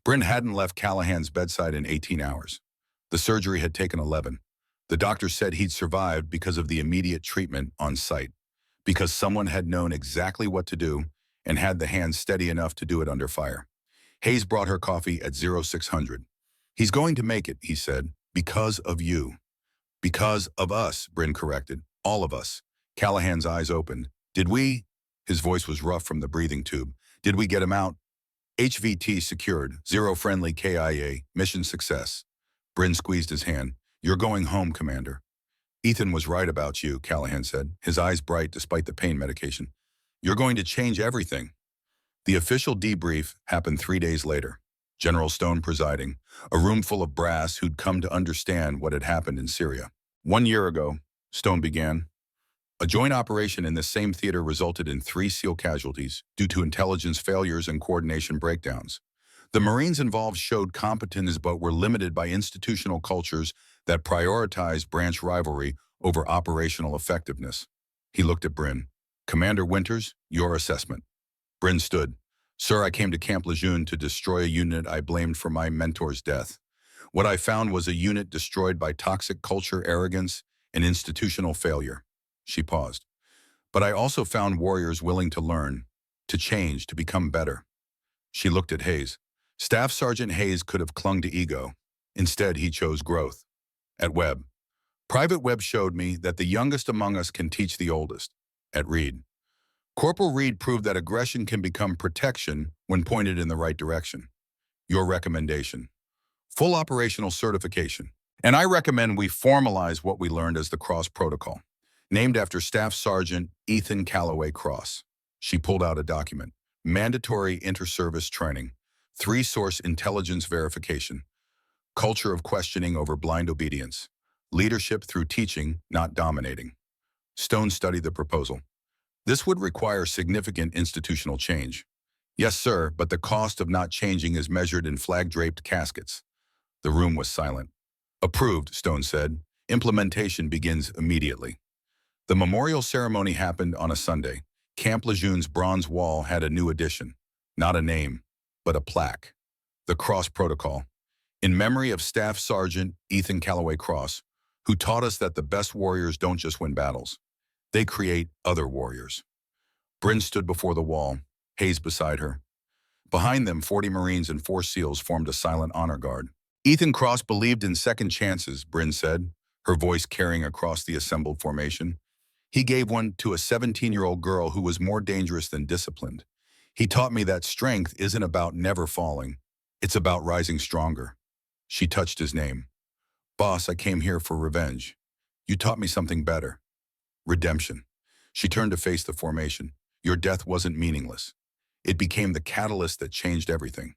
Speaker 1: Bryn hadn't left Callahan's bedside in 18 hours. The surgery had taken 11. The doctor said he'd survived because of the immediate treatment on site, because someone had known exactly what to do and had the hands steady enough to do it under fire. Hayes brought her coffee at 0600. He's going to make it, he said, because of you. Because of us, Bryn corrected. All of us. Callahan's eyes opened. Did we? His voice was rough from the breathing tube. Did we get him out? HVT secured. 0 friendly KIA. Mission success. Bryn squeezed his hand. You're going home, Commander. Ethan was right about you, Callahan said, his eyes bright despite the pain medication. You're going to change everything. The official debrief happened 3 days later. General Stone presiding, a room full of brass who'd come to understand what had happened in Syria. 1 year ago, Stone began, a joint operation in this same theater resulted in 3 SEAL casualties due to intelligence failures and coordination breakdowns. The Marines involved showed competence but were limited by institutional cultures that prioritized branch rivalry over operational effectiveness. He looked at Bryn. Commander Winters, your assessment. Bryn stood. Sir, I came to Camp Lejeune to destroy a unit I blamed for my mentor's death. What I found was a unit destroyed by toxic culture, arrogance, and institutional failure. She paused. But I also found warriors willing to learn, to change, to become better. She looked at Hayes. Staff Sergeant Hayes could have clung to ego. Instead, he chose growth. At Webb, Private Webb showed me that the youngest among us can teach the oldest. At Reed, Corporal Reed proved that aggression can become protection when pointed in the right direction. Your recommendation. Full operational certification. And I recommend we formalize what we learned as the Cross Protocol, named after Staff Sergeant Ethan Calloway Cross. She pulled out a document. Mandatory inter-service training. 3-source intelligence verification. Culture of questioning over blind obedience. Leadership through teaching, not dominating. Stone studied the proposal. This would require significant institutional change. Yes, sir, but the cost of not changing is measured in flag-draped caskets. The room was silent. Approved, Stone said. Implementation begins immediately. The memorial ceremony happened on a Sunday. Camp Lejeune's bronze wall had a new addition. Not a name, but a plaque. The Cross Protocol. In memory of Staff Sergeant Ethan Calloway Cross, who taught us that the best warriors don't just win battles. They create other warriors. Bryn stood before the wall, Hayes beside her. Behind them, 40 Marines and 4 SEALs formed a silent honor guard. Ethan Cross believed in second chances, Bryn said, her voice carrying across the assembled formation. He gave one to a 17-year-old girl who was more dangerous than disciplined. He taught me that strength isn't about never falling. It's about rising stronger. She touched his name. Boss, I came here for revenge. You taught me something better. Redemption. She turned to face the formation. Your death wasn't meaningless. It became the catalyst that changed everything.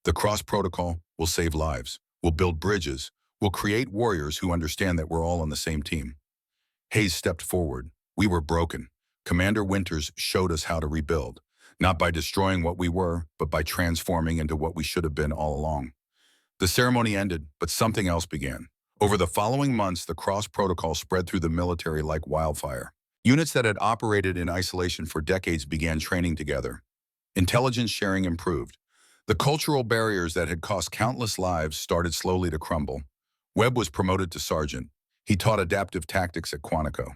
Speaker 1: The Cross Protocol will save lives, will build bridges, will create warriors who understand that we're all on the same team. Hayes stepped forward. We were broken. Commander Winters showed us how to rebuild, not by destroying what we were, but by transforming into what we should have been all along. The ceremony ended, but something else began. Over the following months, the Cross Protocol spread through the military like wildfire. Units that had operated in isolation for decades began training together. Intelligence sharing improved. The cultural barriers that had cost countless lives started slowly to crumble. Webb was promoted to sergeant. He taught adaptive tactics at Quantico,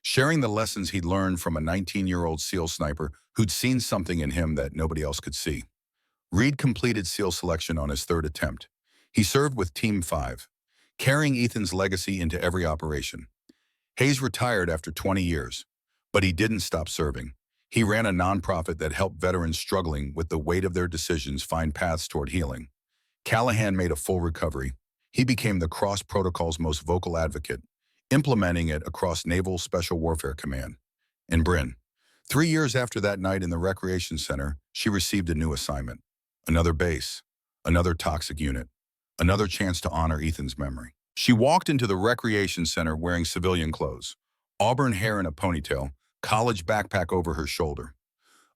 Speaker 1: sharing the lessons he'd learned from a 19-year-old SEAL sniper who'd seen something in him that nobody else could see. Reed completed SEAL selection on his 3rd attempt. He served with Team 5, carrying Ethan's legacy into every operation. Hayes retired after 20 years, but he didn't stop serving. He ran a nonprofit that helped veterans struggling with the weight of their decisions find paths toward healing. Callahan made a full recovery. He became the Cross Protocol's most vocal advocate, implementing it across Naval Special Warfare Command. And Bryn, 3 years after that night in the Recreation Center, she received a new assignment. Another base, another toxic unit, another chance to honor Ethan's memory. She walked into the Recreation Center wearing civilian clothes, auburn hair in a ponytail, college backpack over her shoulder.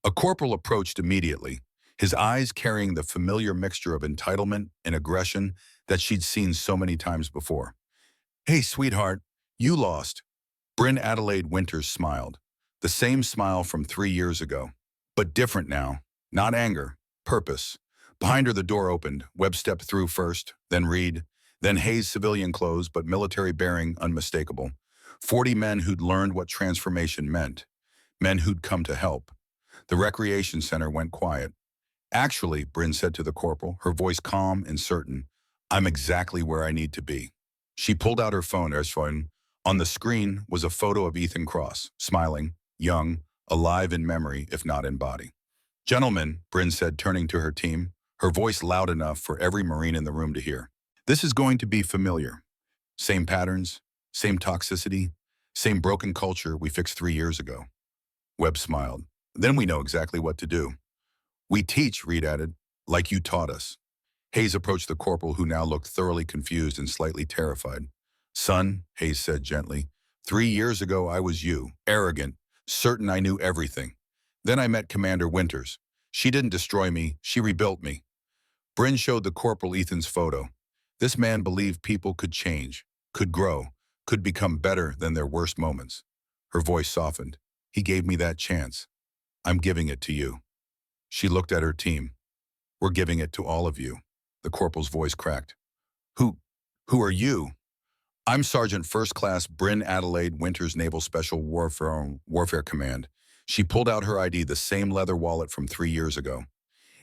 Speaker 1: A corporal approached immediately, his eyes carrying the familiar mixture of entitlement and aggression that she'd seen so many times before. Hey, sweetheart, you lost. Bryn Adelaide Winters smiled, the same smile from 3 years ago, but different now, not anger, purpose. Behind her, the door opened. Webb stepped through first, then Reed, then Hayes, civilian clothes, but military bearing unmistakable. 40 men who'd learned what transformation meant, men who'd come to help. The Recreation Center went quiet. Actually, Bryn said to the corporal, her voice calm and certain, I'm exactly where I need to be. She pulled out her phone. On the screen was a photo of Ethan Cross, smiling, young, alive in memory, if not in body. Gentlemen, Bryn said, turning to her team, her voice loud enough for every Marine in the room to hear. This is going to be familiar. Same patterns, same toxicity, same broken culture we fixed 3 years ago. Webb smiled. Then we know exactly what to do. We teach, Reed added, like you taught us. Hayes approached the corporal, who now looked thoroughly confused and slightly terrified. Son, Hayes said gently, 3 years ago I was you, arrogant, certain I knew everything. Then I met Commander Winters. She didn't destroy me, she rebuilt me. Bryn showed the Corporal Ethan's photo. This man believed people could change, could grow, could become better than their worst moments. Her voice softened. He gave me that chance. I'm giving it to you. She looked at her team. We're giving it to all of you. The corporal's voice cracked. Who, who are you? I'm Sergeant First Class Bryn Adelaide Winters, Naval Special Warfare Command. She pulled out her ID, the same leather wallet from 3 years ago.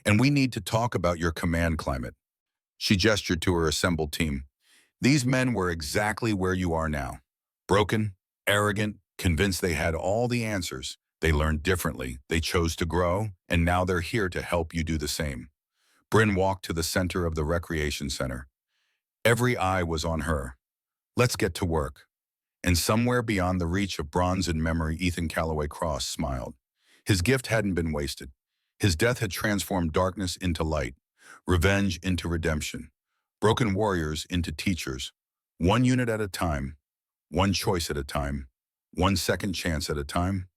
Speaker 1: And we need to talk about your command climate. She gestured to her assembled team. These men were exactly where you are now. Broken, arrogant, convinced they had all the answers. They learned differently. They chose to grow, and now they're here to help you do the same. Bryn walked to the center of the recreation center. Every eye was on her. Let's get to work. And somewhere beyond the reach of bronze in memory, Ethan Calloway Cross smiled. His gift hadn't been wasted. His death had transformed darkness into light, revenge into redemption, broken warriors into teachers, one unit at a time, one choice at a time, one second chance at a time.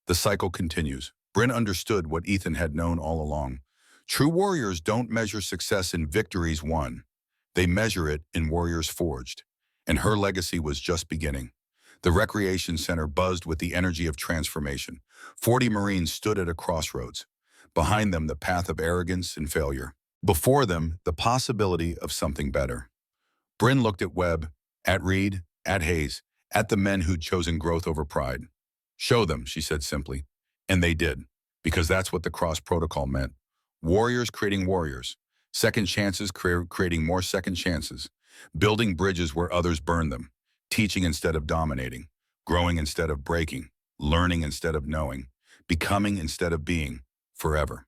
Speaker 1: The cycle continues. Bryn understood what Ethan had known all along. True warriors don't measure success in victories won. They measure it in warriors forged. And her legacy was just beginning. The recreation center buzzed with the energy of transformation. 40 Marines stood at a crossroads. Behind them, the path of arrogance and failure. Before them, the possibility of something better. Bryn looked at Webb, at Reed, at Hayes, at the men who'd chosen growth over pride. Show them, she said simply. And they did, because that's what the cross protocol meant. Warriors creating warriors. Second chances creating more second chances. Building bridges where others burn them. Teaching instead of dominating. Growing instead of breaking. Learning instead of knowing. Becoming instead of being. Forever.